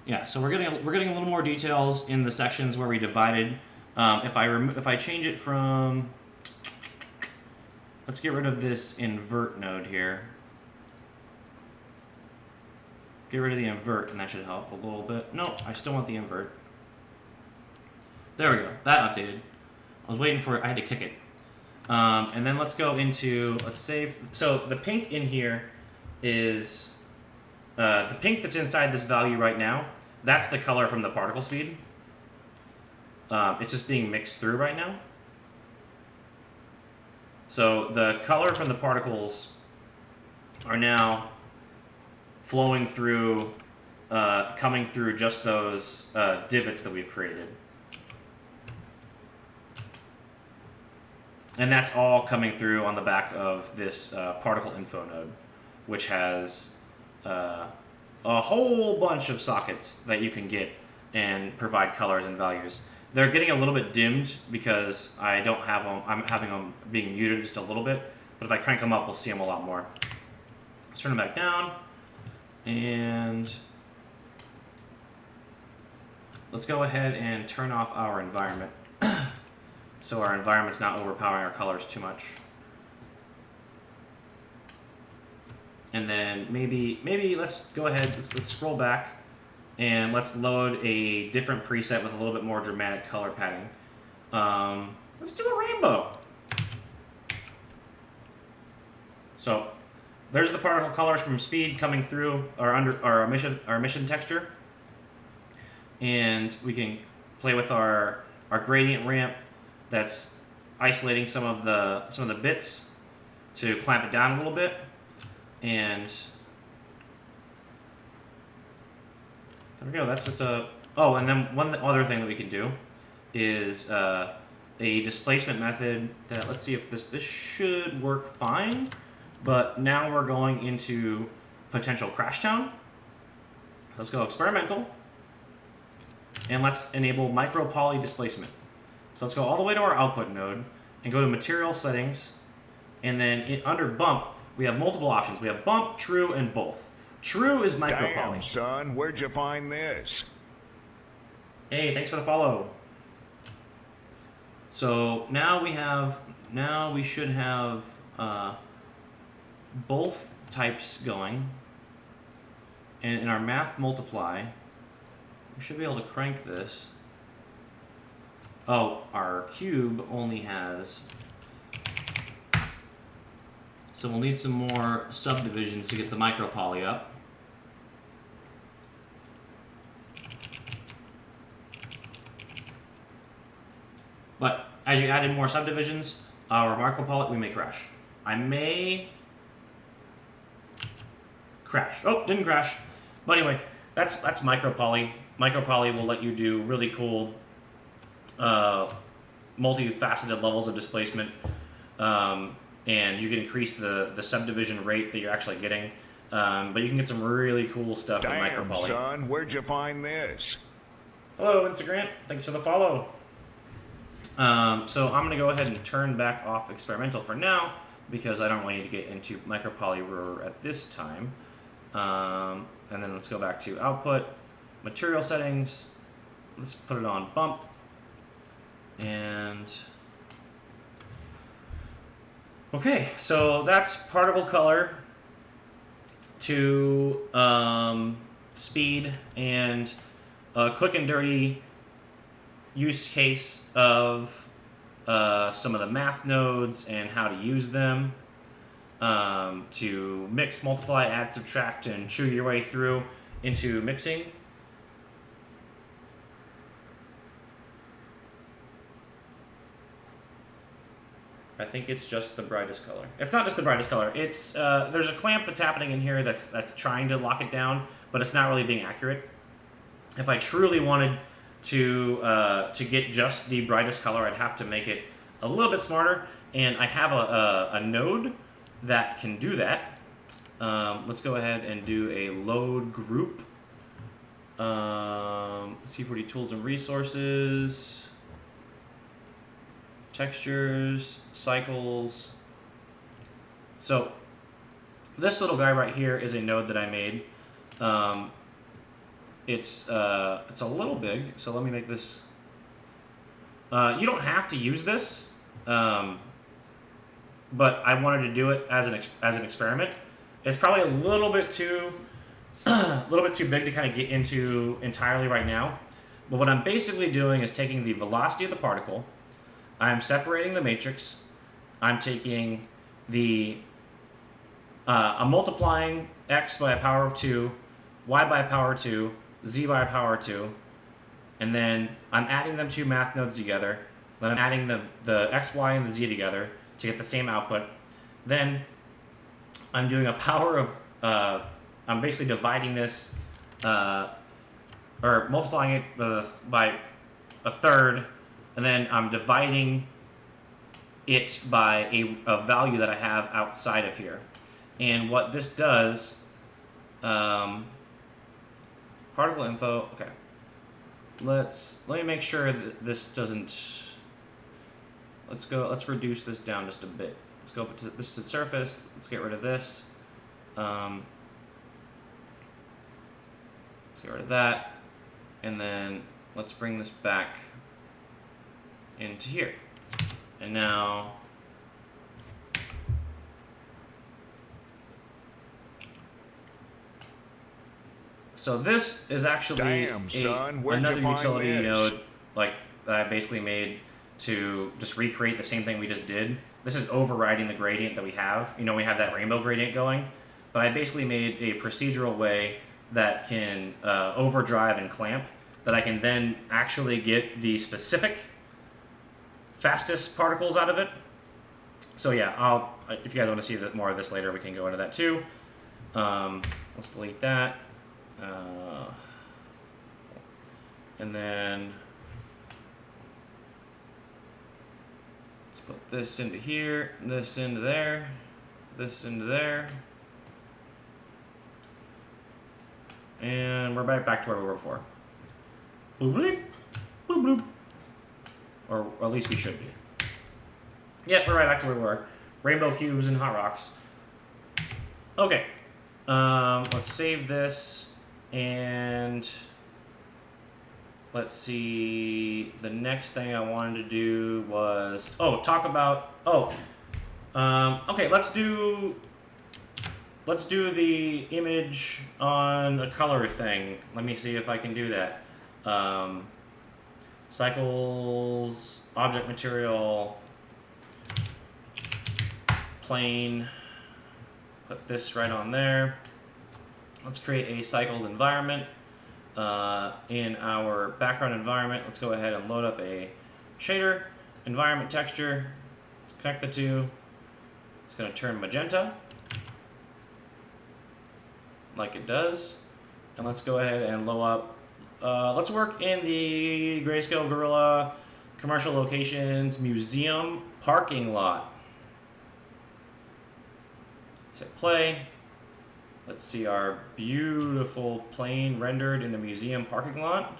Yeah, so we're getting a little more details in the sections where we divided. If I change it from, let's get rid of this invert node here. Get rid of the invert, and that should help a little bit. No, I still want the invert. There we go. That updated. I was waiting for it. I had to kick it. And then let's go into, let's save. So the pink in here is, the pink that's inside this value right now, that's the color from the particle speed. It's just being mixed through right now. So the color from the particles are now flowing through, coming through just those divots that we've created. And that's all coming through on the back of this particle info node, which has a whole bunch of sockets that you can get and provide colors and values. They're getting a little bit dimmed because I don't have them. I'm having them being muted just a little bit. But if I crank them up, we'll see them a lot more. Let's turn them back down. And let's go ahead and turn off our environment. So our environment's not overpowering our colors too much. And then maybe let's go ahead, let's scroll back and let's load a different preset with a little bit more dramatic color padding. Let's do a rainbow. So there's the particle colors from speed coming through our emission texture. And we can play with our gradient ramp that's isolating some of the bits to clamp it down a little bit. And there we go. That's just a... Oh, and then one other thing that we can do is a displacement method that... Let's see if this should work fine. But now we're going into potential crash town. Let's go experimental. And let's enable micro poly displacement. So let's go all the way to our output node and go to material settings. And then under bump, we have multiple options. We have bump, true, and both. True is micro poly. Damn, son, where'd you find this? Hey, thanks for the follow. So now we should have both types going. And in our math multiply, we should be able to crank this. Oh, our cube only has... So we'll need some more subdivisions to get the micro poly up. But as you add in more subdivisions, our micro poly, we may crash. I may crash. Oh, didn't crash. But anyway, that's micro poly. Micro poly will let you do really cool multifaceted levels of displacement. And you can increase the subdivision rate that you're actually getting. But you can get some really cool stuff in micro Damn, poly. son, where'd you find this? Hello, Instagram. Thanks for the follow. So I'm going to go ahead and turn back off experimental for now because I don't really need to get into micro poly at this time. And then let's go back to output, material settings. Let's put it on bump. And okay, so that's particle color to speed and a quick and dirty use case of some of the math nodes and how to use them to mix, multiply, add, subtract, and chew your way through into mixing. I think it's just the brightest color. It's not just the brightest color. It's there's a clamp that's happening in here that's trying to lock it down, but it's not really being accurate. If I truly wanted to get just the brightest color, I'd have to make it a little bit smarter, and I have a node that can do that. Let's go ahead and do a load group. C4D tools and resources. Textures, cycles. So this little guy right here is a node that I made. It's a little big, so let me make this. You don't have to use this, but I wanted to do it as an experiment. It's probably a little bit too big to kind of get into entirely right now. But what I'm basically doing is taking the velocity of the particle. I'm separating the matrix. I'm taking I'm multiplying x by a power of 2, y by a power of 2, z by a power of 2, and then I'm adding them two math nodes together. Then I'm adding the x, y, and the z together to to get the same output. Then I'm doing a power of, I'm basically dividing this, or multiplying it by a third, and then I'm dividing it by a value that I have outside of here. And what this does, particle info, okay. Let me make sure that this doesn't, let's reduce this down just a bit. Let's go up to this is surface, let's get rid of this. Let's get rid of that. And then let's bring this back into here. And now, so this is actually another utility node, like that I basically made to just recreate the same thing we just did. This is overriding the gradient that we have. You know, we have that rainbow gradient going, but I basically made a procedural way that can overdrive and clamp, that I can then actually get the specific fastest particles out of it. So yeah, if you guys want to see more of this later, we can go into that too. Let's delete that. And then let's put this into here, this into there, this into there. And we're back to where we were before. Boop, bloop, boop, bloop. Or at least we should be. Yep, we're right back to where we were. Rainbow cubes and hot rocks. Okay. Let's save this. And let's see. The next thing I wanted to do was talk about. Okay. Let's do the image on a color thing. Let me see if I can do that. Cycles, object material, plane. Put this right on there. Let's create a cycles environment. In our background environment, let's go ahead and load up a shader, environment texture, connect the two. It's going to turn magenta, like it does. And let's go ahead and load up. Let's work in the Grayscale Gorilla commercial locations museum parking lot. Let's hit play. Let's see our beautiful plane rendered in a museum parking lot.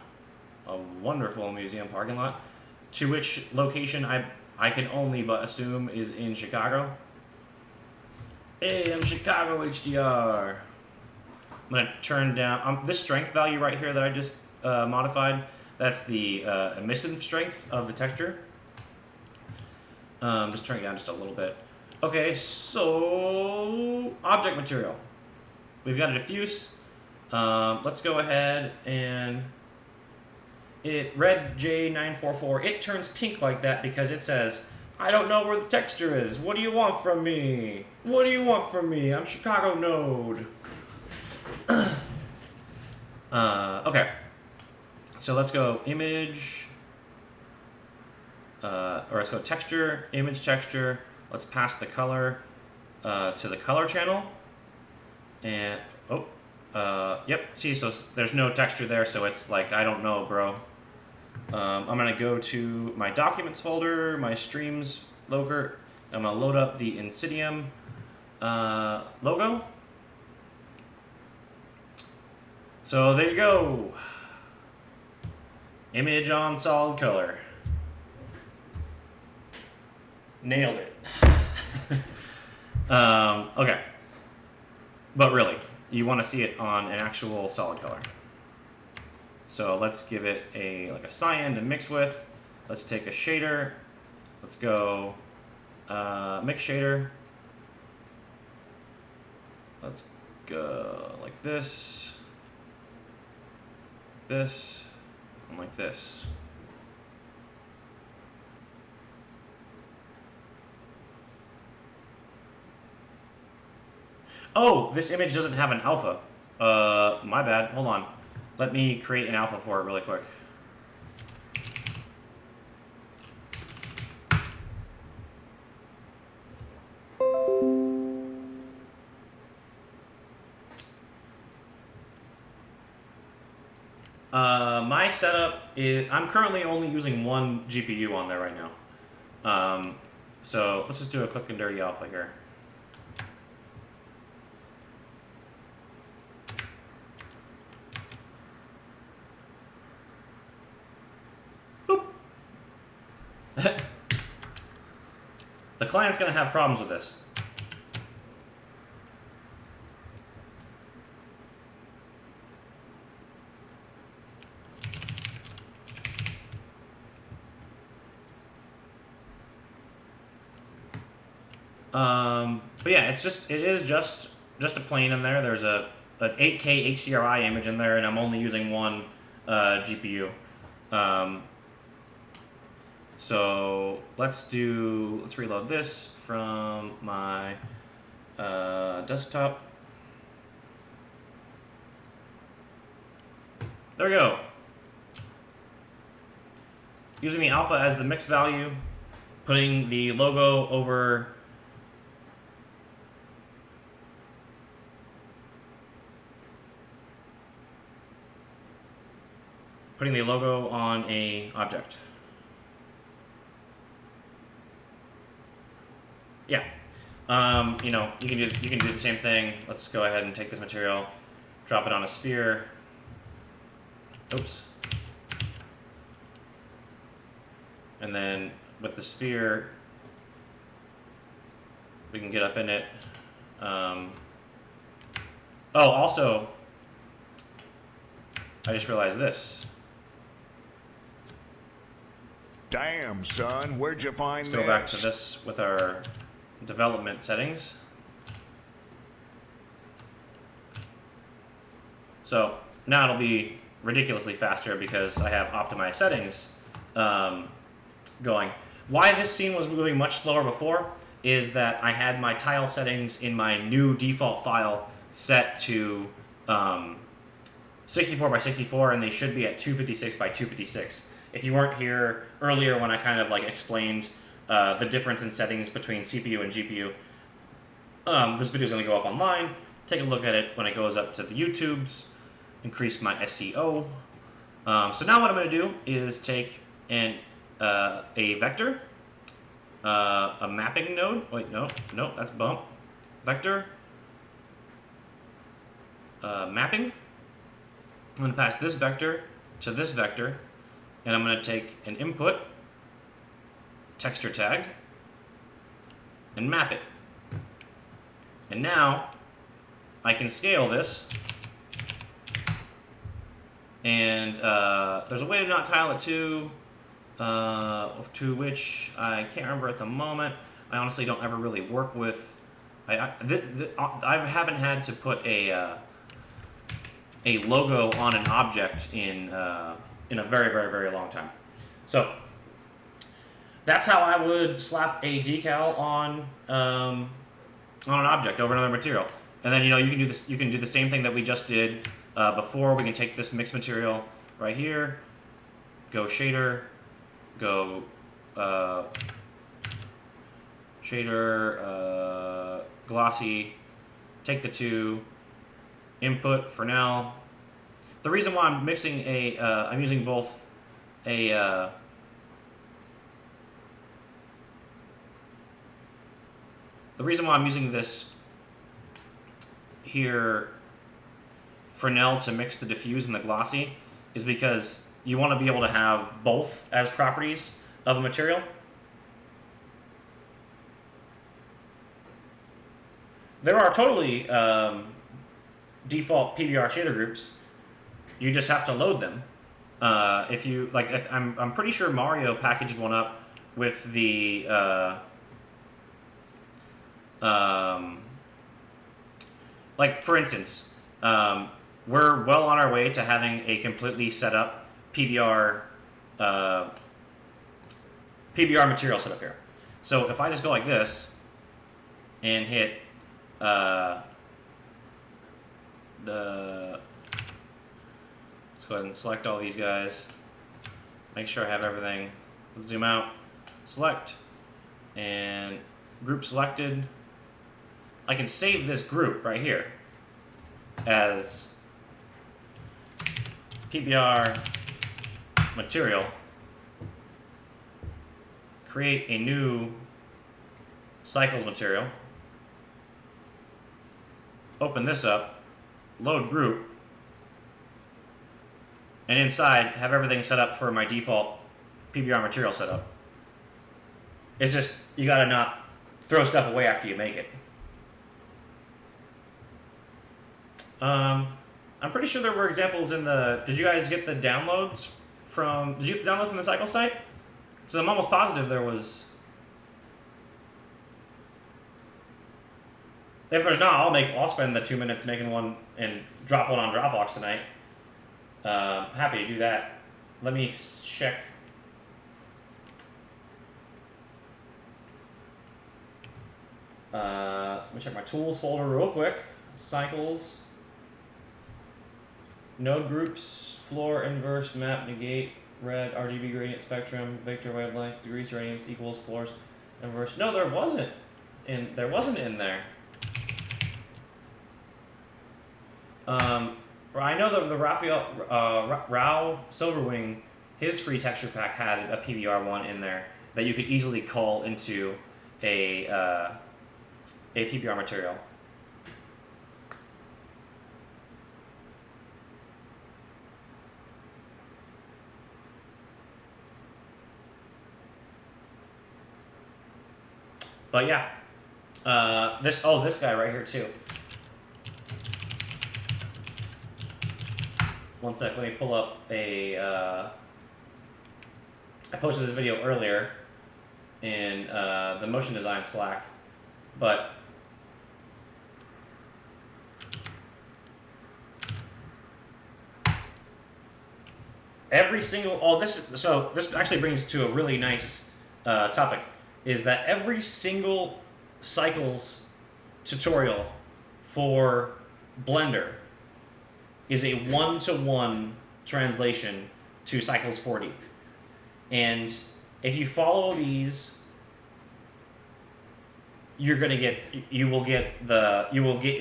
A wonderful museum parking lot. To which location I can only but assume is in Chicago. Hey, I'm Chicago HDR. I'm going to turn down this strength value right here that I just modified. That's the emissive strength of the texture. Just turn it down just a little bit. Okay, so object material. We've got a diffuse. Let's go ahead and red J944. It turns pink like that because it says, I don't know where the texture is. What do you want from me? What do you want from me? I'm Chicago node. Okay. So let's go image, or let's go texture, image texture. Let's pass the color to the color channel. And, yep, see, so there's no texture there, so it's like, I don't know, bro. I'm going to go to my documents folder, my streams loader. I'm going to load up the Insidium logo. So there you go. Image on solid color. Nailed it. Okay. But really, you want to see it on an actual solid color. So let's give it a cyan to mix with. Let's take a shader. Let's go mix shader. Let's go like this, and like this. Oh, this image doesn't have an alpha. My bad. Hold on. Let me create an alpha for it really quick. My setup is, I'm currently only using one GPU on there right now. So let's just do a quick and dirty alpha here. Boop. The client's gonna have problems with this. But yeah, it is just a plane in there. There's an 8K HDRI image in there, and I'm only using one GPU. So let's reload this from my desktop. There we go. Using the alpha as the mix value, putting the logo over on a object. Yeah, you know, you can do the same thing. Let's go ahead and take this material, drop it on a sphere. Oops. And then with the sphere, we can get up in it. Oh, also, I just realized this. Damn, son, where'd you find Let's go back to this with our development settings. So now it'll be ridiculously faster because I have optimized settings going. Why this scene was moving much slower before is that I had my tile settings in my new default file set to 64 by 64, and they should be at 256 by 256. If you weren't here earlier when I kind of like explained the difference in settings between CPU and GPU, this video is going to go up online. Take a look at it when it goes up to the YouTubes. Increase my SEO. So now what I'm going to do is take a vector, a mapping node. Wait, no, that's bump. Vector, mapping. I'm going to pass this vector to this vector, and I'm going to take an input, texture tag, and map it. And now I can scale this, and there's a way to not tile it to which I can't remember at the moment. I honestly don't ever really work with. I haven't had to put a logo on an object in a very, very, very long time. So that's how I would slap a decal on an object over another material. And then you can do this. You can do the same thing that we just did before. We can take this mixed material right here, go shader, go shader, glossy, take the two, input for now. The reason why I'm mixing I'm using both the reason why I'm using this here Fresnel to mix the diffuse and the glossy is because you want to be able to have both as properties of a material. There are totally default PBR shader groups. You just have to load them. I'm pretty sure Mario packaged one up with the like for instance, we're well on our way to having a completely set up PBR material set up here. So if I just go like this and hit let's go ahead and select all these guys. Make sure I have everything. Zoom out, select, and group selected. I can save this group right here as PBR material, create a new cycles material, open this up, load group, and inside have everything set up for my default PBR material setup. It's just, you gotta not throw stuff away after you make it. I'm pretty sure there were examples in the, did you guys get the downloads from, did you download from the cycle site? So I'm almost positive there was. If there's not, I'll spend the 2 minutes making one and drop one on Dropbox tonight. Happy to do that. Let me check. Let me check my tools folder real quick. Cycles, node groups, floor, inverse, map, negate, red, RGB gradient, spectrum, vector wavelength, degrees, radians, equals, floors, inverse. No, there wasn't in there. I know the Raffle Rao Silverwing, his free texture pack had a PBR one in there that you could easily call into a PBR material. But yeah, this guy right here too. One sec, let me pull up a. I posted this video earlier in the motion design Slack, but every single this actually brings to a really nice topic, is that every single cycles tutorial for Blender is a 1-to-1 translation to Cycles 40. And if you follow these, you will get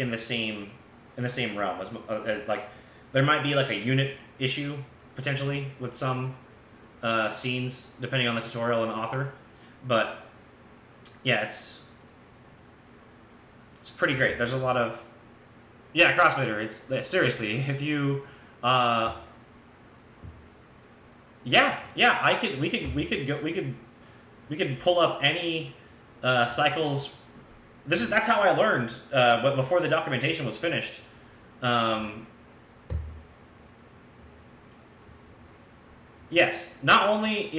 in the same realm as like, there might be like a unit issue potentially with some scenes depending on the tutorial and the author, but yeah, it's pretty great. There's a lot of CrossFitter. It's seriously, if you we could pull up any cycles. That's how I learned, but before the documentation was finished. Yes, not only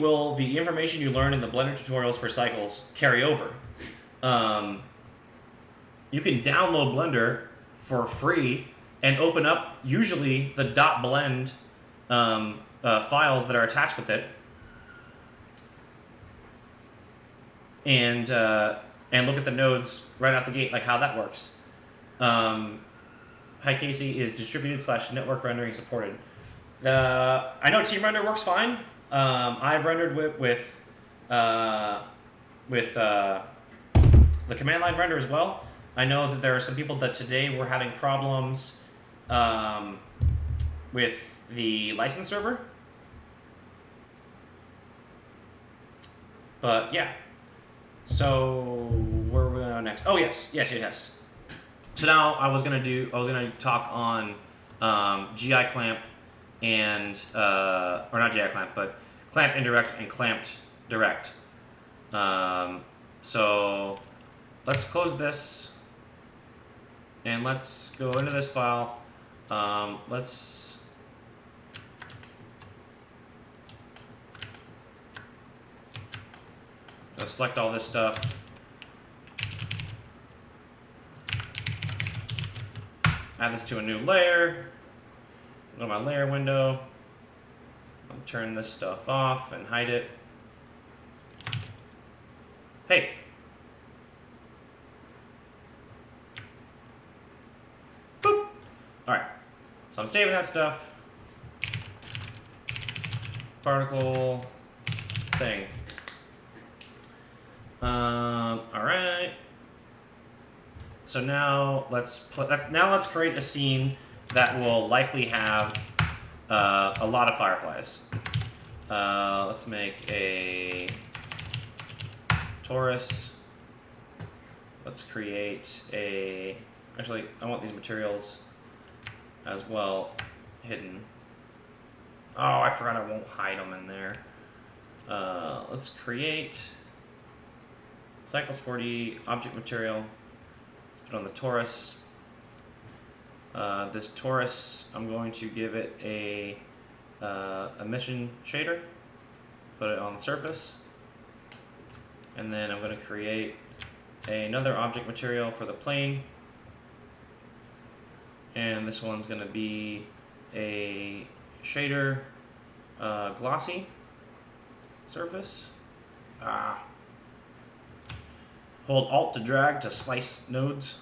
will the information you learn in the Blender tutorials for cycles carry over, you can download Blender for free and open up usually the .blend files that are attached with it, and look at the nodes right out the gate, like how that works. Hi Casey, is distributed/network rendering supported? I know Team Render works fine. I've rendered with the command line render as well. I know that there are some people that today were having problems with the license server. But yeah. So where are we going next? Oh yes. So now I was gonna talk on GI clamp and or not GI clamp, but clamp indirect and clamped direct. So let's close this and let's go into this file. Let's select all this stuff. Add this to a new layer. Go to my layer window. I'll turn this stuff off and hide it. Hey. Boop. All right. So I'm saving that stuff. Particle thing. All right. So So now let's create a scene that will likely have a lot of fireflies. Let's make a torus. Let's create a. Actually, I want these materials as well hidden. Oh, I forgot I won't hide them in there. Let's create Cycles 40 object material. Let's put it on the torus. This torus, I'm going to give it a emission shader. Put it on the surface. And then I'm going to create another object material for the plane. And this one's going to be a shader glossy surface. Hold Alt to drag to slice nodes.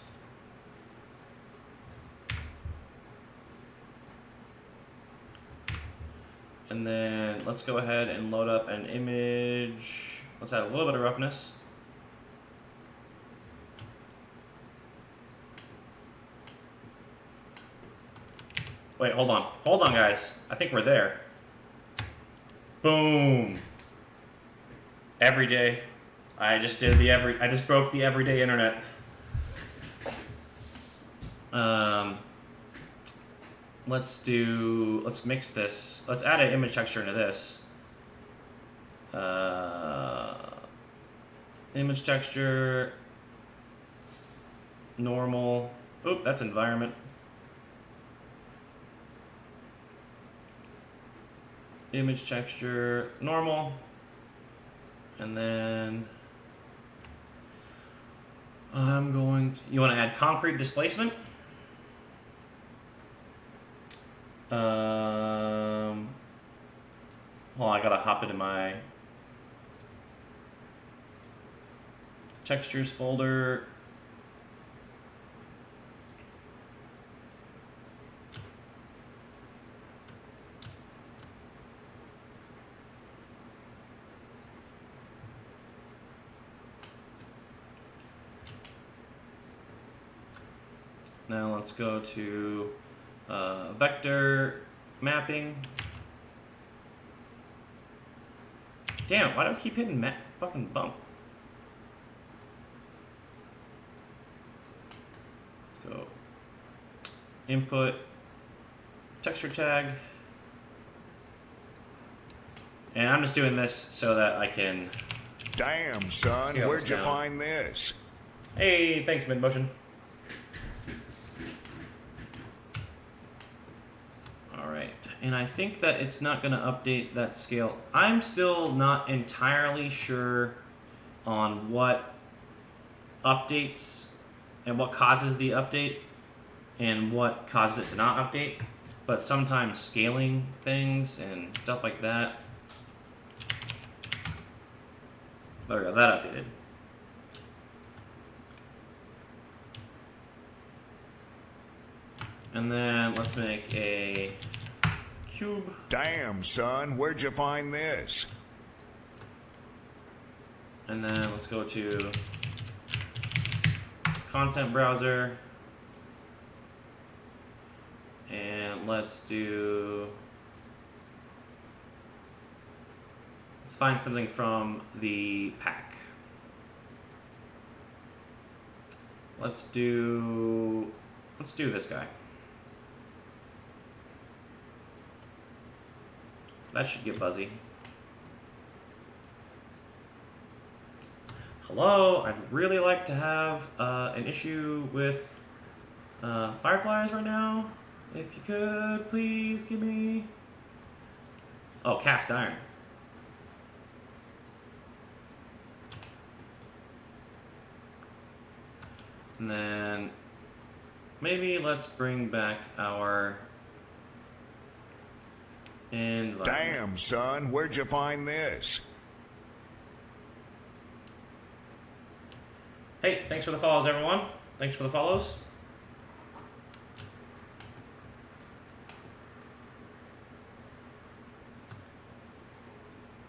And then let's go ahead and load up an image. Let's add a little bit of roughness. Wait, hold on. Hold on, guys. I think we're there. Boom. Every day. I just broke the everyday internet. Let's mix this. Let's add an image texture into this. Image texture, normal. Oop, that's environment. Image texture, normal. And then you want to add concrete displacement? Hold on, I gotta hop into my textures folder. Now let's go to vector mapping. Damn, why do I keep hitting fucking bump? Go input, texture tag. And I'm just doing this so that I can. Damn, son, where'd you find this? Hey, thanks, Midmotion. And I think that it's not going to update that scale. I'm still not entirely sure on what updates and what causes the update and what causes it to not update. But sometimes scaling things and stuff like that. There we go, that updated. And then let's make a cube. Damn, son, where'd you find this? And then let's go to content browser. And let's find something from the pack. Let's do this guy. That should get buzzy. Hello, I'd really like to have an issue with fireflies right now. If you could, please give me. Oh, cast iron. And then maybe let's bring back our. Damn, son, where'd you find this? Hey, thanks for the follows, everyone. Thanks for the follows.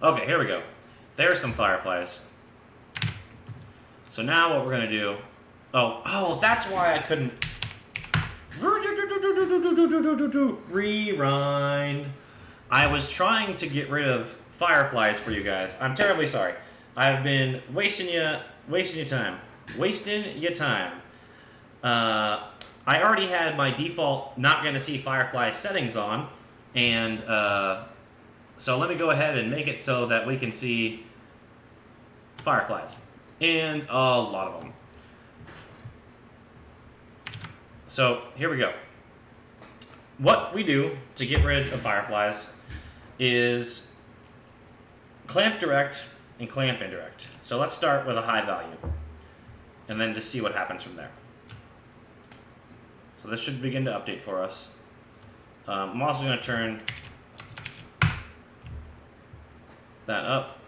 Okay, here we go. There's some fireflies. So now what we're going to do... Oh, that's why I couldn't. Rewind. I was trying to get rid of fireflies for you guys. I'm terribly sorry. I've been wasting your time. I already had my default not going to see firefly settings on, and so let me go ahead and make it so that we can see fireflies, and a lot of them. So here we go. What we do to get rid of fireflies is clamp direct and clamp indirect. So let's start with a high value, and then just see what happens from there. So this should begin to update for us. I'm also going to turn that up.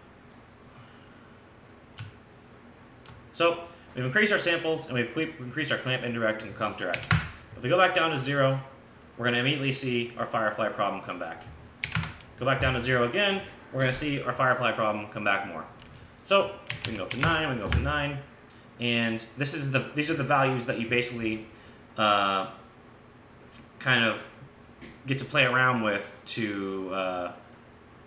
So we've increased our samples, and we've increased our clamp indirect and clamp direct. If we go back down to 0, we're going to immediately see our firefly problem come back. Go back down to 0 again, we're going to see our firefly problem come back more. So we can go up to 9, we can go up to 9, and these are the values that you basically kind of get to play around with to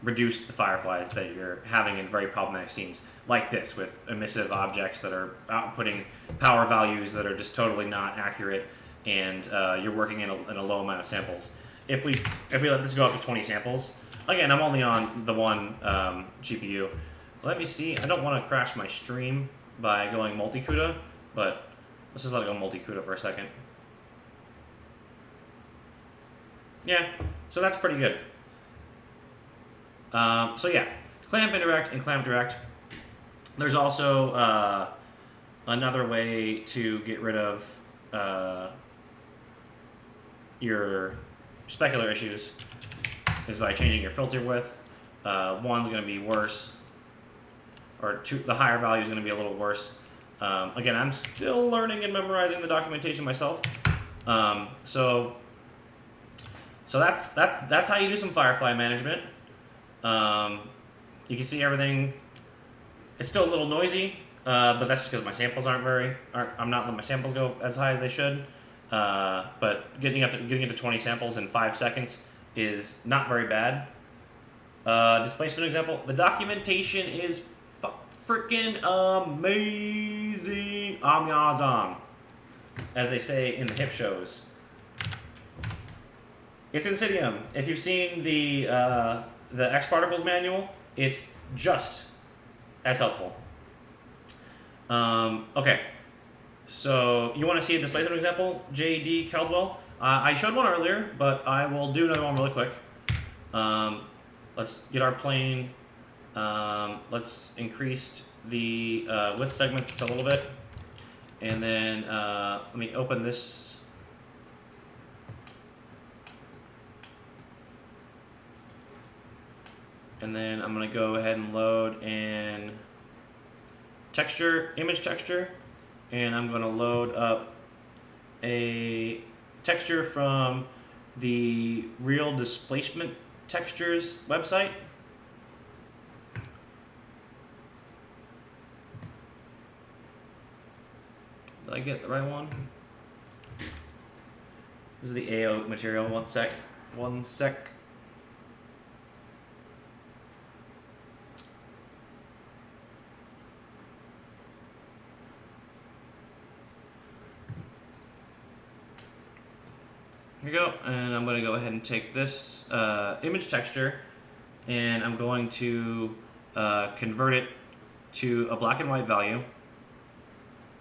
reduce the fireflies that you're having in very problematic scenes, like this, with emissive objects that are outputting power values that are just totally not accurate, and you're working in a low amount of samples. If we let this go up to 20 samples, again, I'm only on the one GPU. Let me see. I don't want to crash my stream by going multi-CUDA, but let's just let it go multi-CUDA for a second. Yeah, so that's pretty good. So yeah, clamp indirect and clamp direct. There's also another way to get rid of your specular issues is by changing your filter width. One's going to be worse, or the higher value is going to be a little worse. Again, I'm still learning and memorizing the documentation myself. So that's how you do some firefly management. You can see everything. It's still a little noisy, but that's just because my samples I'm not letting my samples go as high as they should. But getting into 20 samples in 5 seconds is not very bad. Displacement example. The documentation is freaking amazing. Amazing, as they say in the hip shows. It's Insidium. If you've seen the X Particles manual, it's just as helpful. Okay, so you want to see a displacement example, J.D. Caldwell? I showed one earlier, but I will do another one really quick. Let's get our plane. Let's increase the width segments just a little bit, and then let me open this. And then I'm going to go ahead and load in image texture, and I'm going to load up a texture from the Real Displacement Textures website. Did I get the right one? This is the AO material. One sec. Here we go, and I'm going to go ahead and take this image texture, and I'm going to convert it to a black and white value,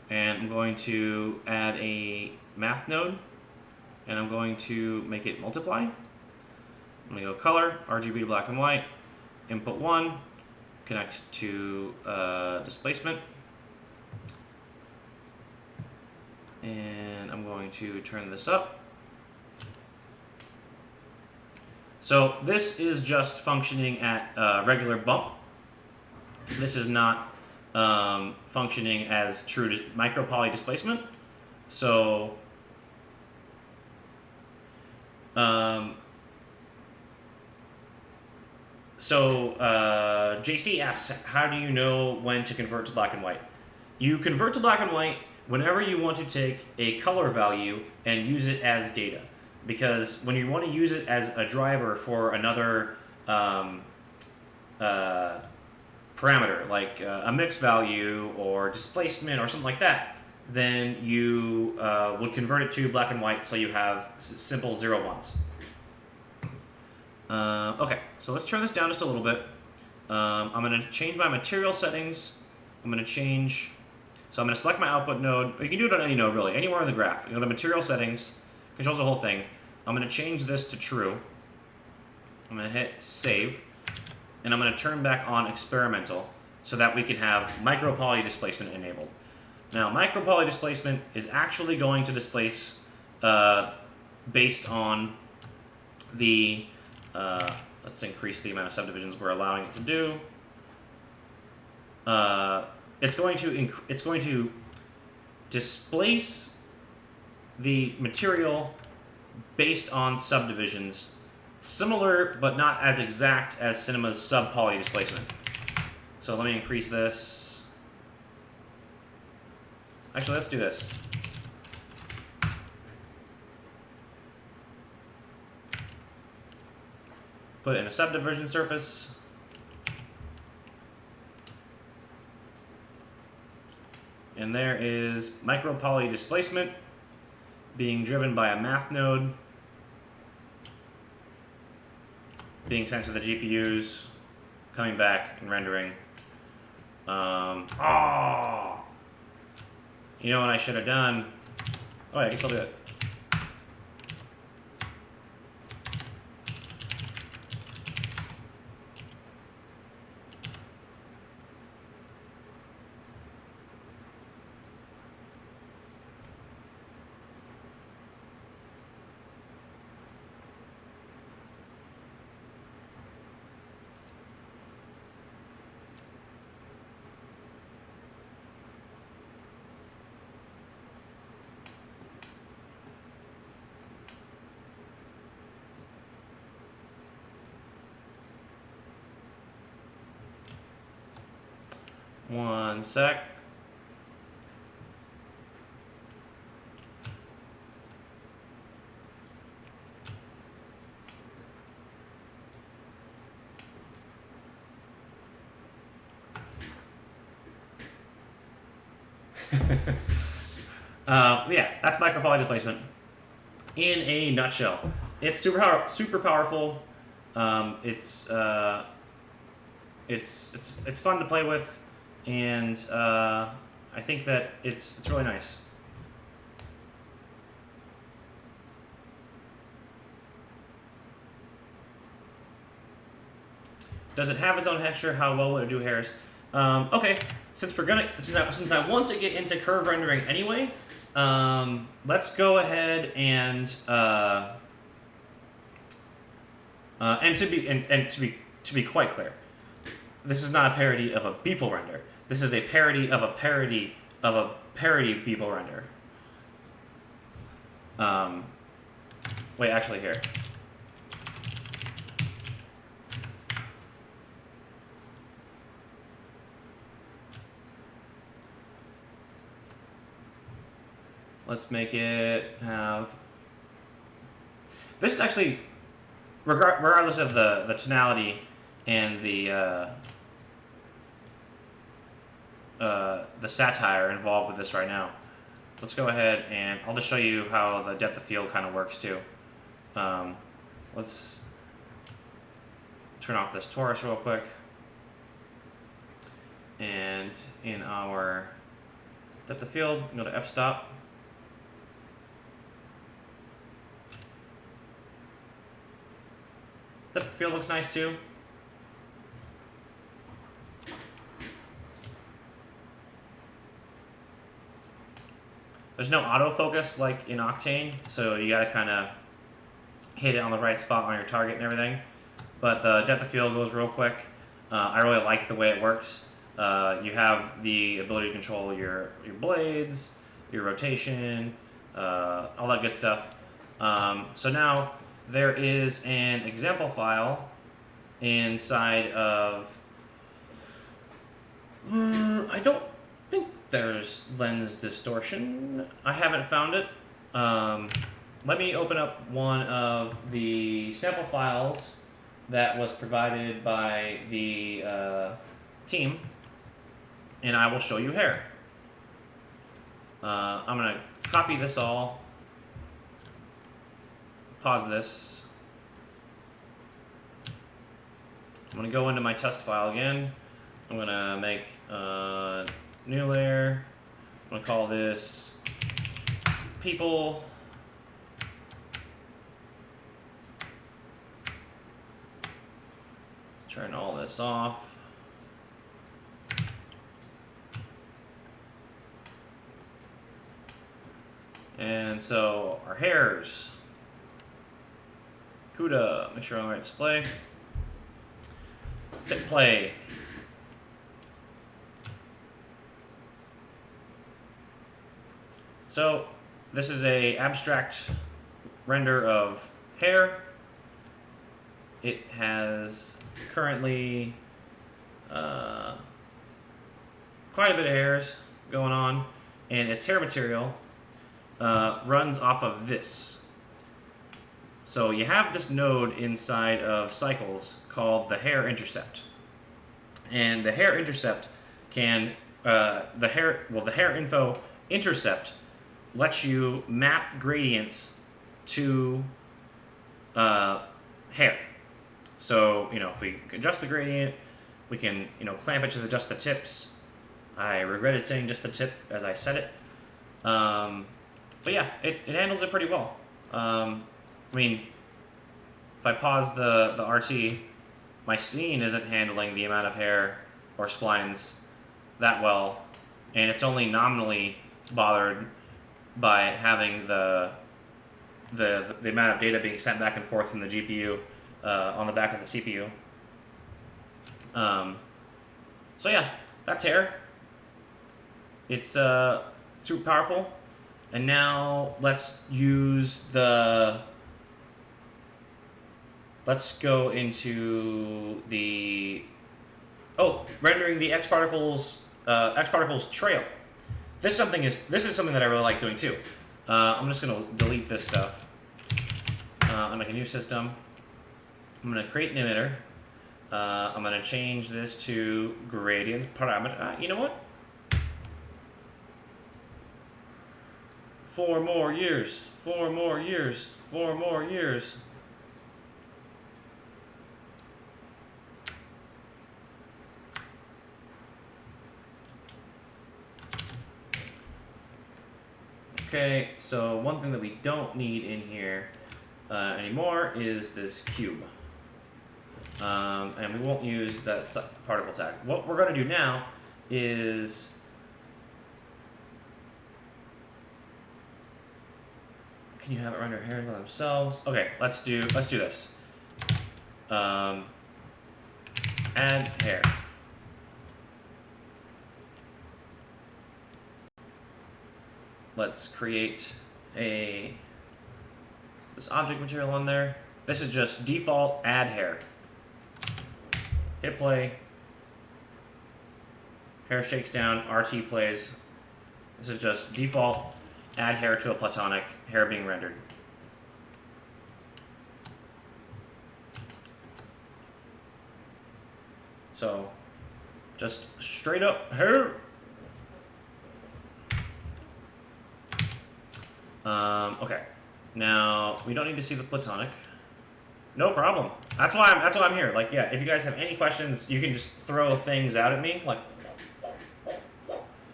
and I'm going to add a math node, and I'm going to make it multiply. I'm going to go color, RGB to black and white, input 1, connect to displacement, and I'm going to turn this up. So this is just functioning at regular bump. This is not functioning as true micropoly displacement. So JC asks, how do you know when to convert to black and white? You convert to black and white whenever you want to take a color value and use it as data. Because when you want to use it as a driver for another parameter, like a mix value or displacement or something like that, then you would convert it to black and white so you have simple 0 1s. Okay, so let's turn this down just a little bit. I'm going to change my material settings. I'm going to change, so I'm going to select my output node. You can do it on any node really, anywhere in the graph. You know, the material settings controls the whole thing. I'm going to change this to true. I'm going to hit save, and I'm going to turn back on experimental so that we can have micro poly displacement enabled. Now, micro poly displacement is actually going to displace based on the let's increase the amount of subdivisions we're allowing it to do. It's going to displace the material based on subdivisions, similar but not as exact as Cinema's sub-poly displacement. So let me increase this. Actually, let's do this. Put it in a subdivision surface. And there is micro poly displacement being driven by a math node, being sent to the GPUs, coming back and rendering. You know what I should have done? Oh, yeah, I guess I'll do it. One sec. Yeah, that's micro poly displacement in a nutshell. It's super powerful. It's fun to play with, and I think that it's really nice. Does it have its own texture? How well would it do hairs? Okay, since I want to get into curve rendering anyway, let's go ahead and to be quite clear, this is not a parody of a Beeple render. This is a parody of a parody of a parody Beeple render. Wait, actually here. Let's make it have... This is actually, regardless of the tonality and the satire involved with this right now. Let's go ahead and I'll just show you how the depth of field kind of works too. Let's turn off this torus real quick. And in our depth of field, go to f-stop. Depth of field looks nice too. There's no autofocus like in Octane, so you gotta kind of hit it on the right spot on your target and everything. But the depth of field goes real quick. I really like the way it works. You have the ability to control your blades, your rotation, all that good stuff. So now there is an example file inside of... I don't think There's lens distortion. I haven't found it. Let me open up one of the sample files that was provided by the team, and I will show you hair. I'm going to copy this all, pause this. I'm going to go into my test file again. I'm going to make a new layer. I'm going to call this people. Turn all this off. And so our hairs. CUDA, make sure I'm on the right display. Let's hit play. So this is a abstract render of hair. It has currently quite a bit of hairs going on, and its hair material runs off of this. So you have this node inside of Cycles called the hair intercept, and the hair intercept can the hair info intercept lets you map gradients to hair. So, if we adjust the gradient, we can, clamp it to just the tips. I regretted saying just the tip as I said it. But yeah, it handles it pretty well. If I pause the RT, my scene isn't handling the amount of hair or splines that well, and it's only nominally bothered by having the amount of data being sent back and forth from the GPU on the back of the CPU. So yeah, that's hair. It's super powerful. And now let's go into the rendering the X particles trail. This is something that I really like doing too. I'm just gonna delete this stuff. I'll make a new system. I'm gonna create an emitter. I'm gonna change this to gradient parameter. You know what? 4 more years. 4 more years. 4 more years. Okay, so one thing that we don't need in here anymore is this cube. And we won't use that particle tag. What we're going to do now is can you have it render hairs by themselves? Okay, let's do this. Add hair. Let's create this object material on there. This is just default add hair. Hit play. Hair shakes down, RT plays. This is just default add hair to a platonic, hair being rendered. So, just straight up hair. Okay. Now we don't need to see the platonic. No problem. That's why I'm here. Like, yeah, if you guys have any questions, you can just throw things out at me, like,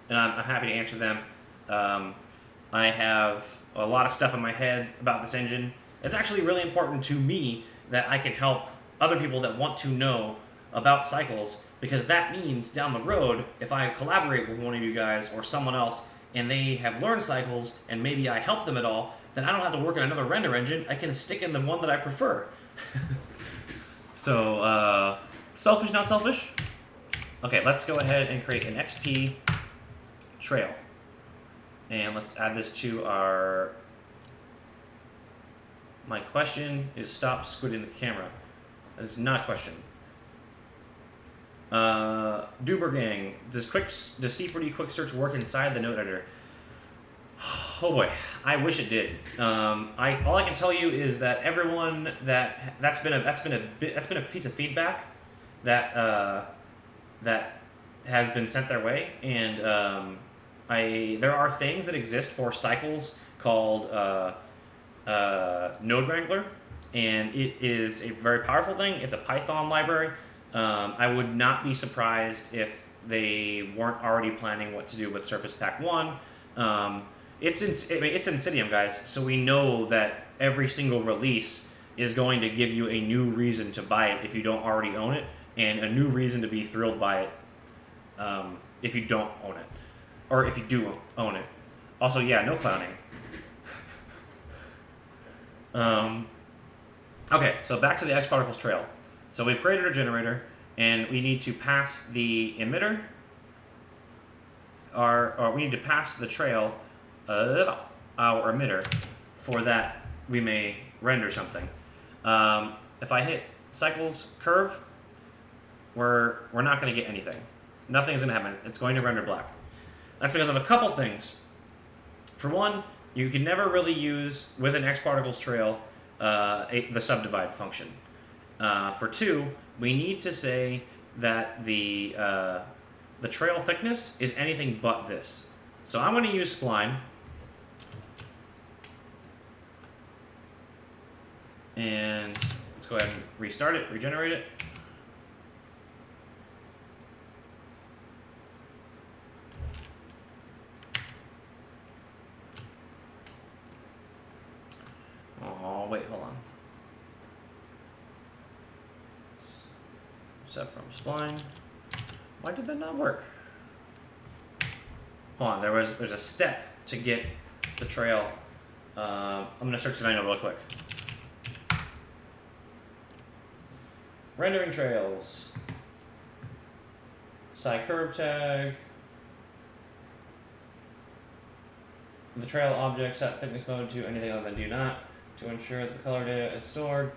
and I'm happy to answer them. I have a lot of stuff in my head about this engine. It's actually really important to me that I can help other people that want to know about Cycles, because that means down the road, if I collaborate with one of you guys or someone else and they have learned Cycles and maybe I help them at all, then I don't have to work on another render engine. I can stick in the one that I prefer. So, selfish, not selfish? Okay, let's go ahead and create an XP trail. And let's add this to our... My question is stop squidding the camera. That is not a question. Dubergang, does C4D quick search work inside the node editor? Oh boy, I wish it did. All I can tell you is that everyone that's been a piece of feedback that that has been sent their way, and there are things that exist for cycles called Node Wrangler, and it is a very powerful thing. It's a Python library. I would not be surprised if they weren't already planning what to do with Surface Pack 1. It's Insidium, guys, so we know that every single release is going to give you a new reason to buy it if you don't already own it, and a new reason to be thrilled by it if you don't own it, or if you do own it. Also, yeah, no clowning. Okay, so back to the X Particles trail. So we've created a generator, and we need to pass the emitter, or we need to pass the trail our emitter. For that, we may render something. If I hit cycles curve, we're not going to get anything. Nothing's going to happen. It's going to render black. That's because of a couple things. For one, you can never really use, with an X Particles trail, the subdivide function. For two, we need to say that the trail thickness is anything but this. So I'm going to use spline, and let's go ahead and restart it, regenerate it. Oh, wait, hold on. Set from spline. Why did that not work? Hold on, there's a step to get the trail. I'm gonna search the manual real quick. Rendering trails. Sci curve tag. The trail object set thickness mode to anything other than do not to ensure that the color data is stored.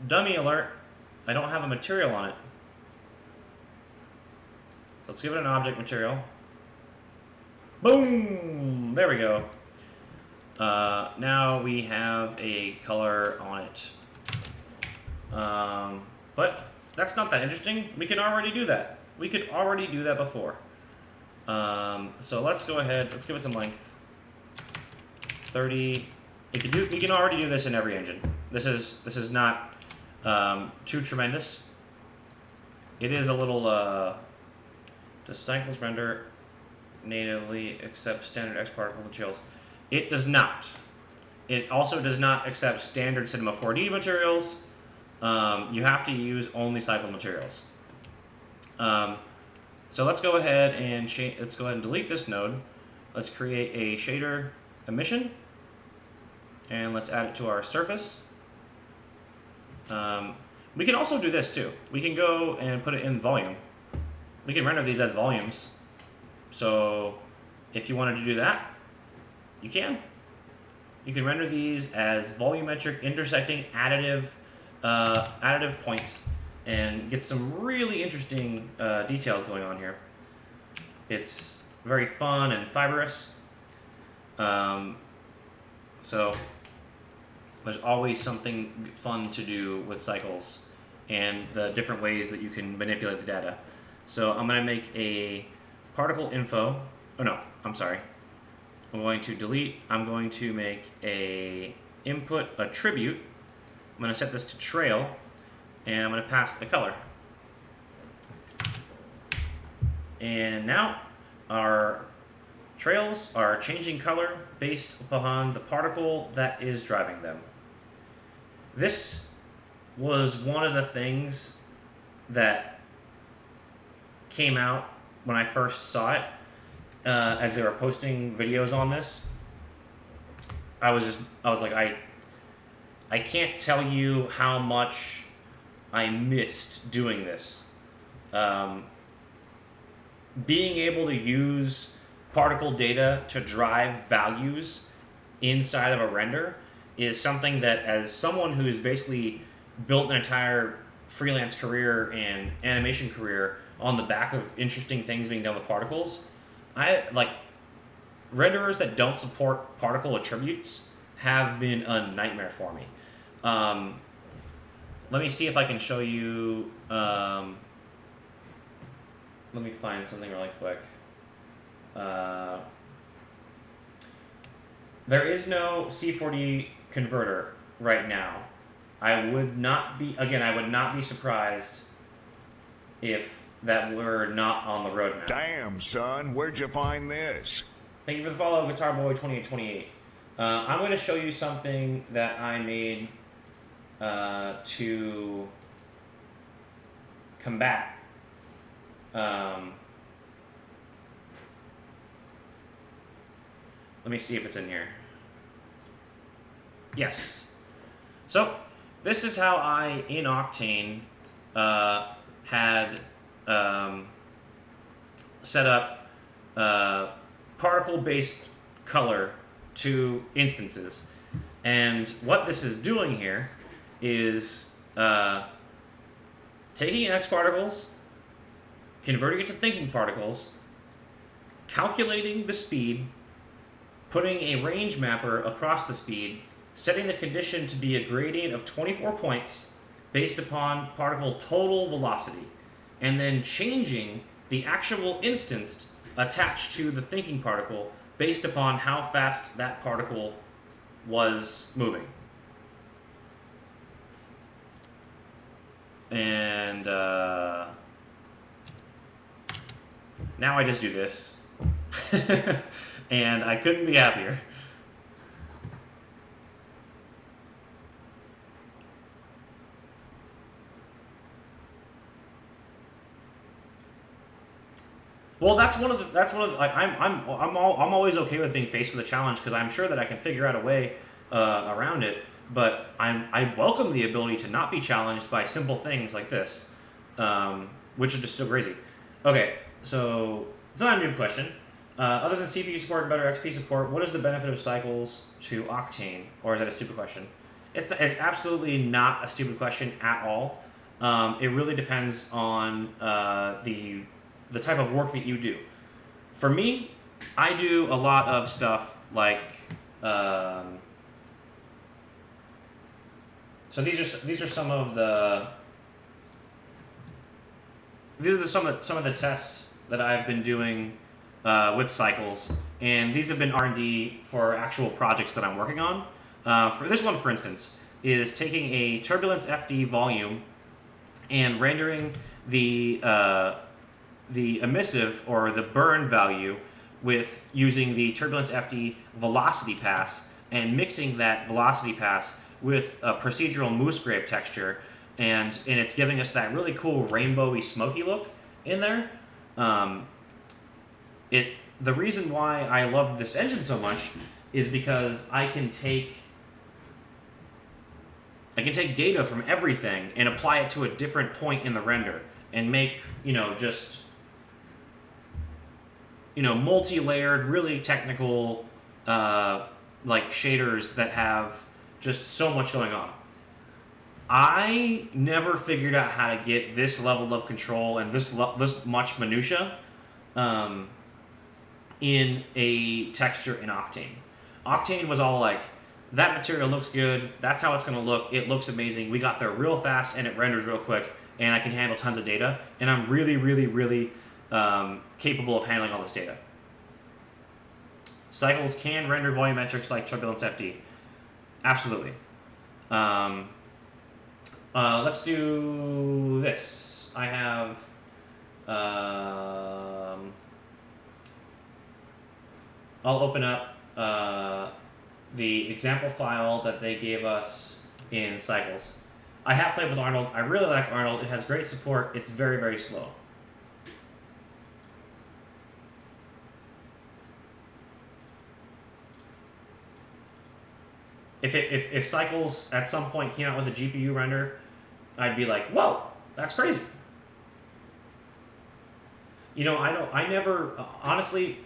Dummy alert. I don't have a material on it. So let's give it an object material. Boom! There we go. Now we have a color on it. But that's not that interesting. We can already do that. We could already do that before. So let's go ahead. Let's give it some length. 30. We can already do this in every engine. This is not too tremendous. It is a little. Does cycles render natively accept standard X particle materials? It does not. It also does not accept standard Cinema 4D materials. You have to use only cycle materials. So let's go ahead and delete this node. Let's create a shader emission, and let's add it to our surface. We can also do this too. We can go and put it in volume. We can render these as volumes. So if you wanted to do that, you can. You can render these as volumetric intersecting additive points and get some really interesting details going on here. It's very fun and fibrous. So there's always something fun to do with cycles and the different ways that you can manipulate the data. So I'm going to make a particle info. Oh no, I'm sorry. I'm going to delete. I'm going to make a input attribute. I'm going to set this to trail, and I'm going to pass the color. And now our trails are changing color based upon the particle that is driving them. This was one of the things that came out when I first saw it, as they were posting videos on this. I was like, I can't tell you how much I missed doing this. Being able to use particle data to drive values inside of a render is something that, as someone who's basically built an entire freelance career and animation career on the back of interesting things being done with particles. I like renderers that don't support particle attributes have been a nightmare for me. Let me see if I can show you. Let me find something really quick. There is no C4D converter right now. I would not be surprised if that were not on the roadmap. Damn, son, where'd you find this? Thank you for the follow, Guitar Boy 2828. I'm going to show you something that I made to combat. Let me see if it's in here. Yes. So this is how I, in Octane, had set up particle-based color to instances. And what this is doing here is taking X particles, converting it to thinking particles, calculating the speed, putting a range mapper across the speed, setting the condition to be a gradient of 24 points based upon particle total velocity, and then changing the actual instance attached to the thinking particle based upon how fast that particle was moving. And now I just do this. And I couldn't be happier. Well, that's one of the like I'm always okay with being faced with a challenge because I'm sure that I can figure out a way around it. But I welcome the ability to not be challenged by simple things like this, which is just so crazy. Okay, so it's not a new question. Other than CPU support and better XP support, what is the benefit of cycles to Octane? Or is that a stupid question? It's absolutely not a stupid question at all. It really depends on the type of work that you do. For me, I do a lot of stuff like so these are some of the some of the tests that I've been doing with cycles, and these have been R&D for actual projects that I'm working on. For this one, for instance, is taking a Turbulence FD volume and rendering the emissive or the burn value with using the Turbulence FD velocity pass and mixing that velocity pass with a procedural moose grave texture, and it's giving us that really cool rainbowy smoky look in there. The reason why I love this engine so much is because I can take data from everything and apply it to a different point in the render and make, just multi-layered, really technical like shaders that have just so much going on. I never figured out how to get this level of control and this much minutia in a texture in Octane. Octane was all like, that material looks good, that's how it's going to look, it looks amazing, we got there real fast and it renders real quick, and I can handle tons of data, and I'm really, really, really capable of handling all this data. Cycles can render volumetrics like Turbulence FD. Absolutely. Let's do this. I have I'll open up the example file that they gave us in Cycles. I have played with Arnold. I really like Arnold. It has great support. It's very, very slow. If Cycles at some point came out with a GPU render, I'd be like, whoa, that's crazy. Honestly,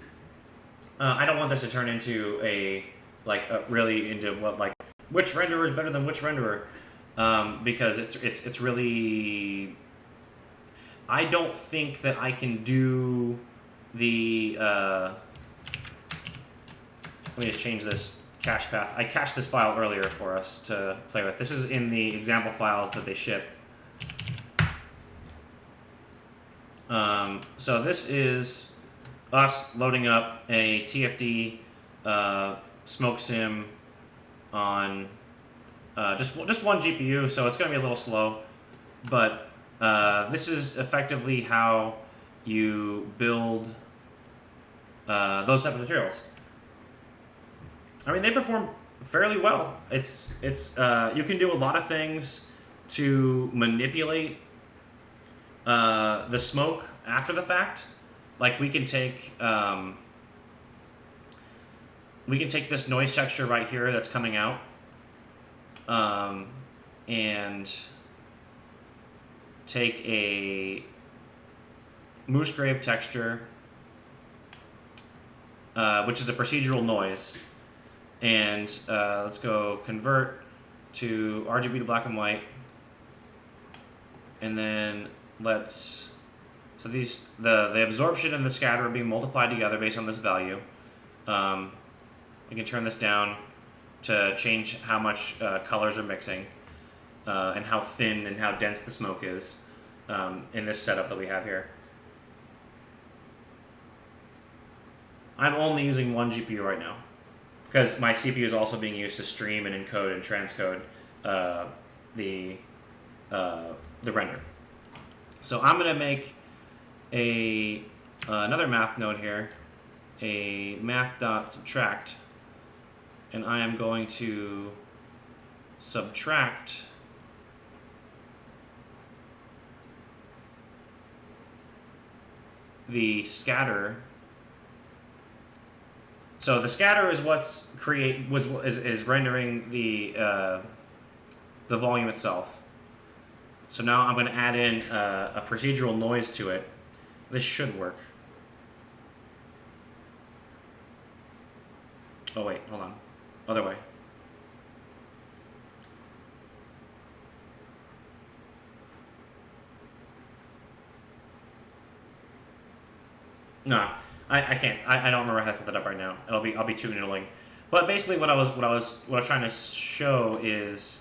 I don't want this to turn into which renderer is better than which renderer. because it's really. I don't think that I can do the. Let me just change this cache path. I cached this file earlier for us to play with. This is in the example files that they ship. So this is us loading up a TFD smoke sim on just one GPU, so it's going to be a little slow, but this is effectively how you build those type of materials. I mean, they perform fairly well. It's you can do a lot of things to manipulate the smoke after the fact. Like we can take this noise texture right here that's coming out, and take a moose grave texture, which is a procedural noise, and let's go convert to RGB to black and white, and then let's. So these the absorption and the scatter are being multiplied together based on this value. We can turn this down to change how much colors are mixing and how thin and how dense the smoke is in this setup that we have here. I'm only using one GPU right now because my CPU is also being used to stream and encode and transcode the render. So I'm going to make another math node here, a math.subtract, and I am going to subtract the scatter. So the scatter is what's is rendering the volume itself. So now I'm going to add in a procedural noise to it. This should work. Oh wait, hold on. Other way. Nah, I can't. I don't remember how to set that up right now. I'll be too noodling. But basically, what I was trying to show is,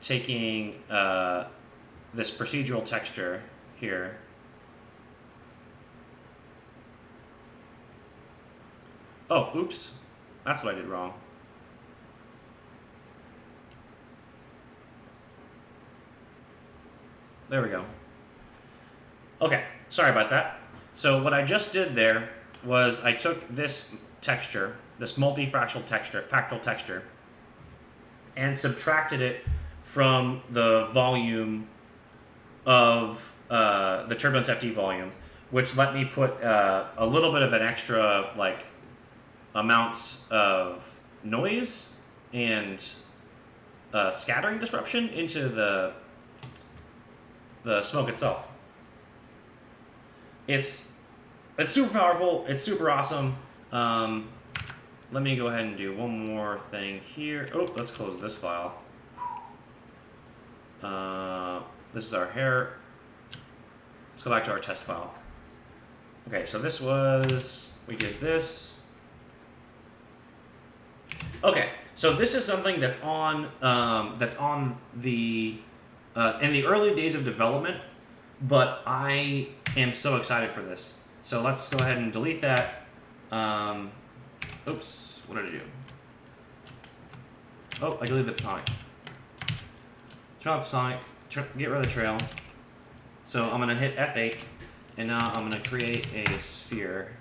taking this procedural texture here. Oh, oops. That's what I did wrong. There we go. Okay, sorry about that. So what I just did there was I took this texture, this multifractal texture, and subtracted it from the volume of the Turbulence FD volume, which let me put a little bit of an extra amount of noise and scattering disruption into the smoke itself. It's super powerful. It's super awesome. Let me go ahead and do one more thing here. Oh, let's close this file. This is our hair. Let's go back to our test file. Okay, so we did this. Okay, so this is something that's on the in the early days of development, but I am so excited for this. So let's go ahead and delete that. Oops, what did I do? Oh, I deleted the Sonic. Turn off Sonic, get rid of the trail. So I'm gonna hit F8, and now I'm gonna create a sphere.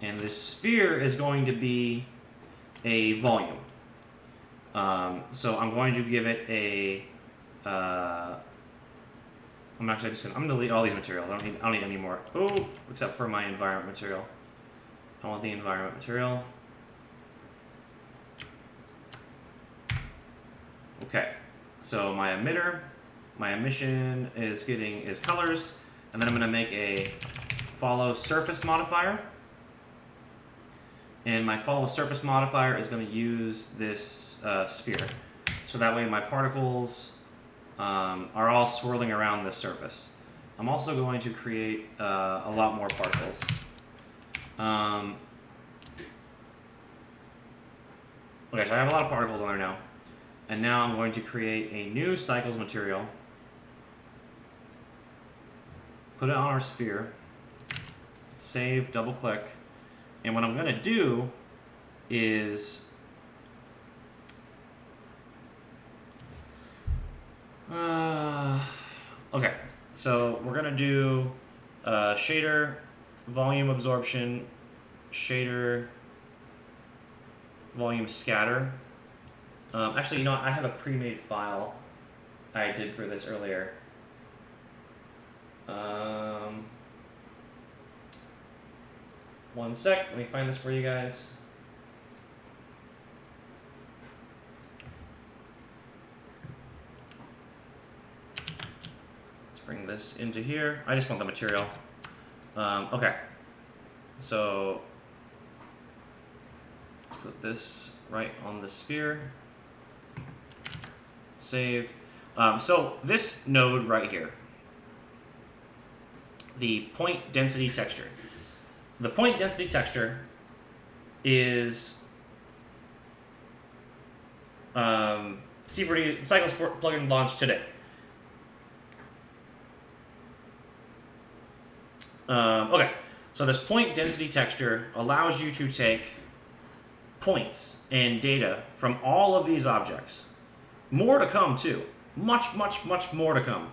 And this sphere is going to be a volume. So I'm going to give it a. I'm gonna delete all these materials. I don't need any more. Oh, except for my environment material. I want the environment material. Okay, so my emission is colors, and then I'm gonna make a follow surface modifier. And my follow surface modifier is going to use this sphere. So that way my particles are all swirling around this surface. I'm also going to create a lot more particles. Okay, so I have a lot of particles on there now. And now I'm going to create a new cycles material. Put it on our sphere. Save, double click. And what I'm going to do is okay, so we're going to do shader, volume absorption, shader, volume scatter. Actually, you know what? I have a pre-made file I did for this earlier. One sec, let me find this for you guys. Let's bring this into here. I just want the material. Okay, so let's put this right on the sphere. Save. So this node right here, the point density texture. The point density texture is C4D Cycles plugin launched today. Okay, so this point density texture allows you to take points and data from all of these objects. More to come too. Much, much, much more to come.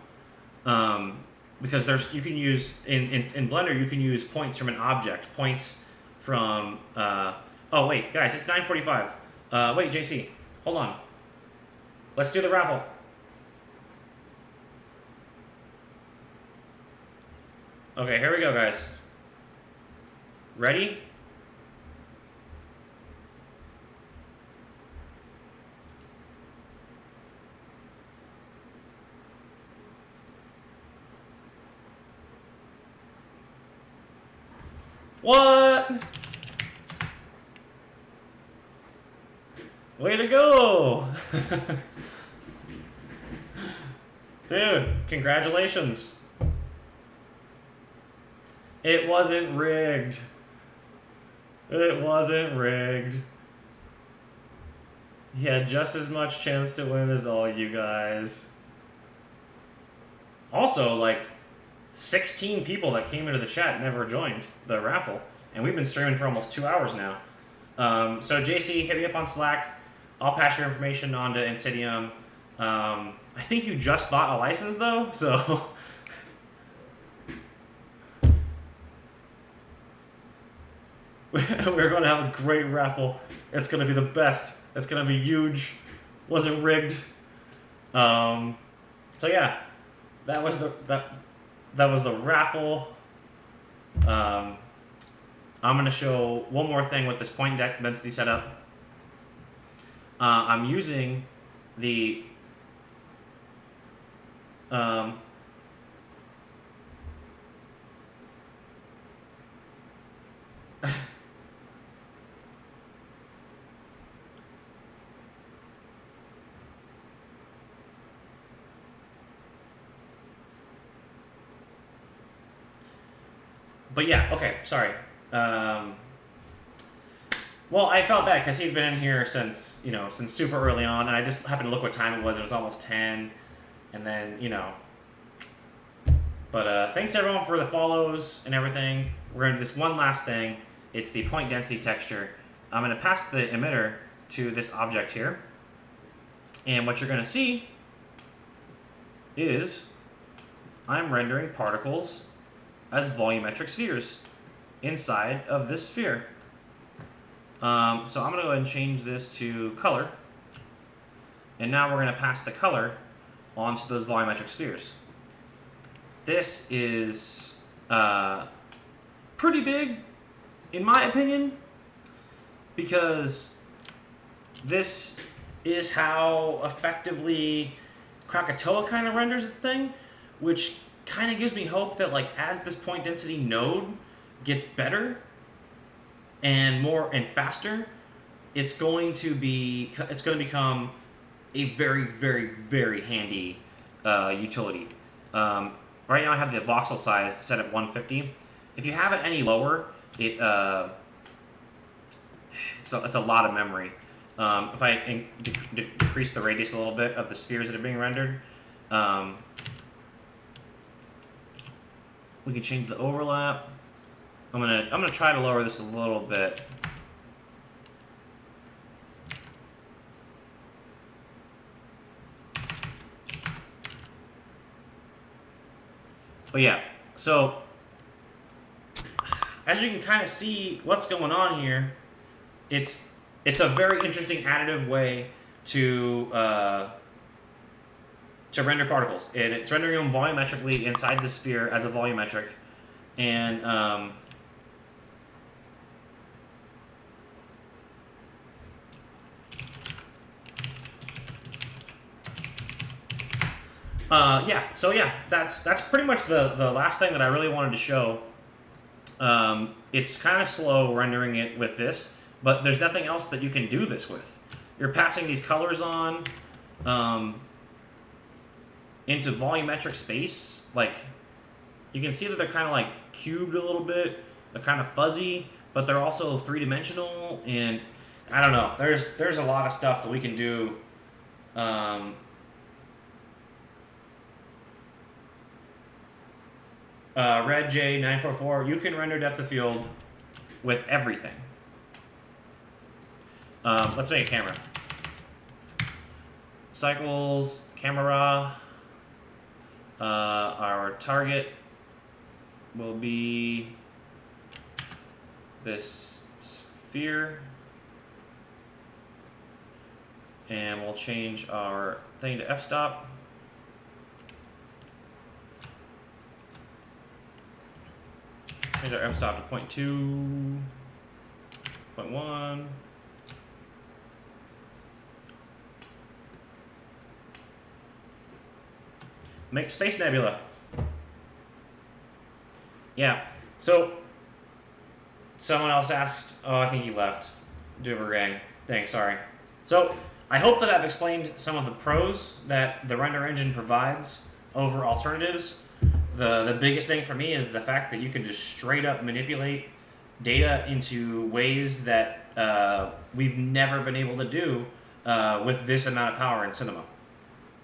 Because you can use in Blender, you can use points from an object, points from oh wait, guys, it's 9:45. Wait, JC, hold on. Let's do the raffle. Okay, here we go, guys. Ready? What? Way to go! Dude, congratulations. It wasn't rigged. It wasn't rigged. He had just as much chance to win as all you guys. Also, like, 16 people that came into the chat never joined the raffle, and we've been streaming for almost 2 hours now. So JC, hit me up on Slack. I'll pass your information on to Insidium. I think you just bought a license though, so we're going to have a great raffle. It's going to be the best. It's going to be huge. Wasn't rigged. So yeah, that was the raffle. I'm going to show one more thing with this point density setup. I'm using the but yeah, okay, sorry. Well, I felt bad because he'd been in here since super early on, and I just happened to look what time it was. It was almost 10, and then, But thanks everyone for the follows and everything. We're going to do this one last thing. It's the point density texture. I'm going to pass the emitter to this object here. And what you're going to see is I'm rendering particles as volumetric spheres inside of this sphere. So I'm going to go ahead and change this to color. And now we're going to pass the color onto those volumetric spheres. This is pretty big, in my opinion, because this is how effectively Krakatoa kind of renders its thing, which kind of gives me hope that, like, as this point density node gets better, and more and faster, it's going to become a very, very, very handy utility. Right now I have the voxel size set at 150. If you have it any lower, it's a lot of memory. If I decrease the radius a little bit of the spheres that are being rendered, we can change the overlap. I'm gonna try to lower this a little bit. But yeah, so as you can kind of see what's going on here, it's a very interesting additive way to render particles. It's rendering them volumetrically inside the sphere as a volumetric, and that's pretty much the last thing that I really wanted to show. It's kind of slow rendering it with this, but there's nothing else that you can do this with. You're passing these colors on into volumetric space. Like, you can see that they're kind of like cubed a little bit. They're kind of fuzzy, but they're also three-dimensional. And I don't know. There's a lot of stuff that we can do. Red J944, you can render depth of field with everything. Let's make a camera. Cycles, camera. Our target will be this sphere. And we'll change our thing to f-stop. Change our f-stop to 0.2, 0.1. Make space nebula. Yeah. So someone else asked. Oh, I think he left. Dubergang. Dang, sorry. So I hope that I've explained some of the pros that the render engine provides over alternatives. The biggest thing for me is the fact that you can just straight up manipulate data into ways that we've never been able to do with this amount of power in cinema.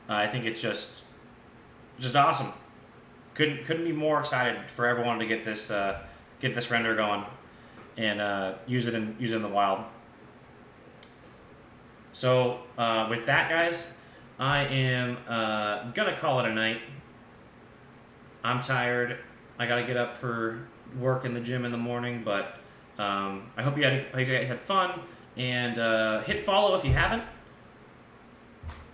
I think it's just awesome. Couldn't be more excited for everyone to get this render going and use it in the wild. So with that, guys, I am gonna call it a night. I'm tired. I gotta get up for work in the gym in the morning, but I hope you guys had fun, and hit follow if you haven't.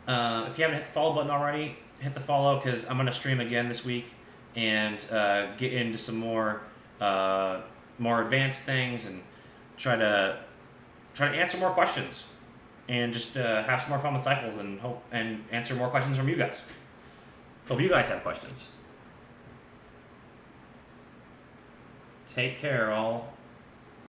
If you haven't hit the follow button already, hit the follow, because I'm gonna stream again this week and get into some more advanced things and try to answer more questions and just have some more fun with cycles and answer more questions from you guys. Hope you guys have questions. Take care, all.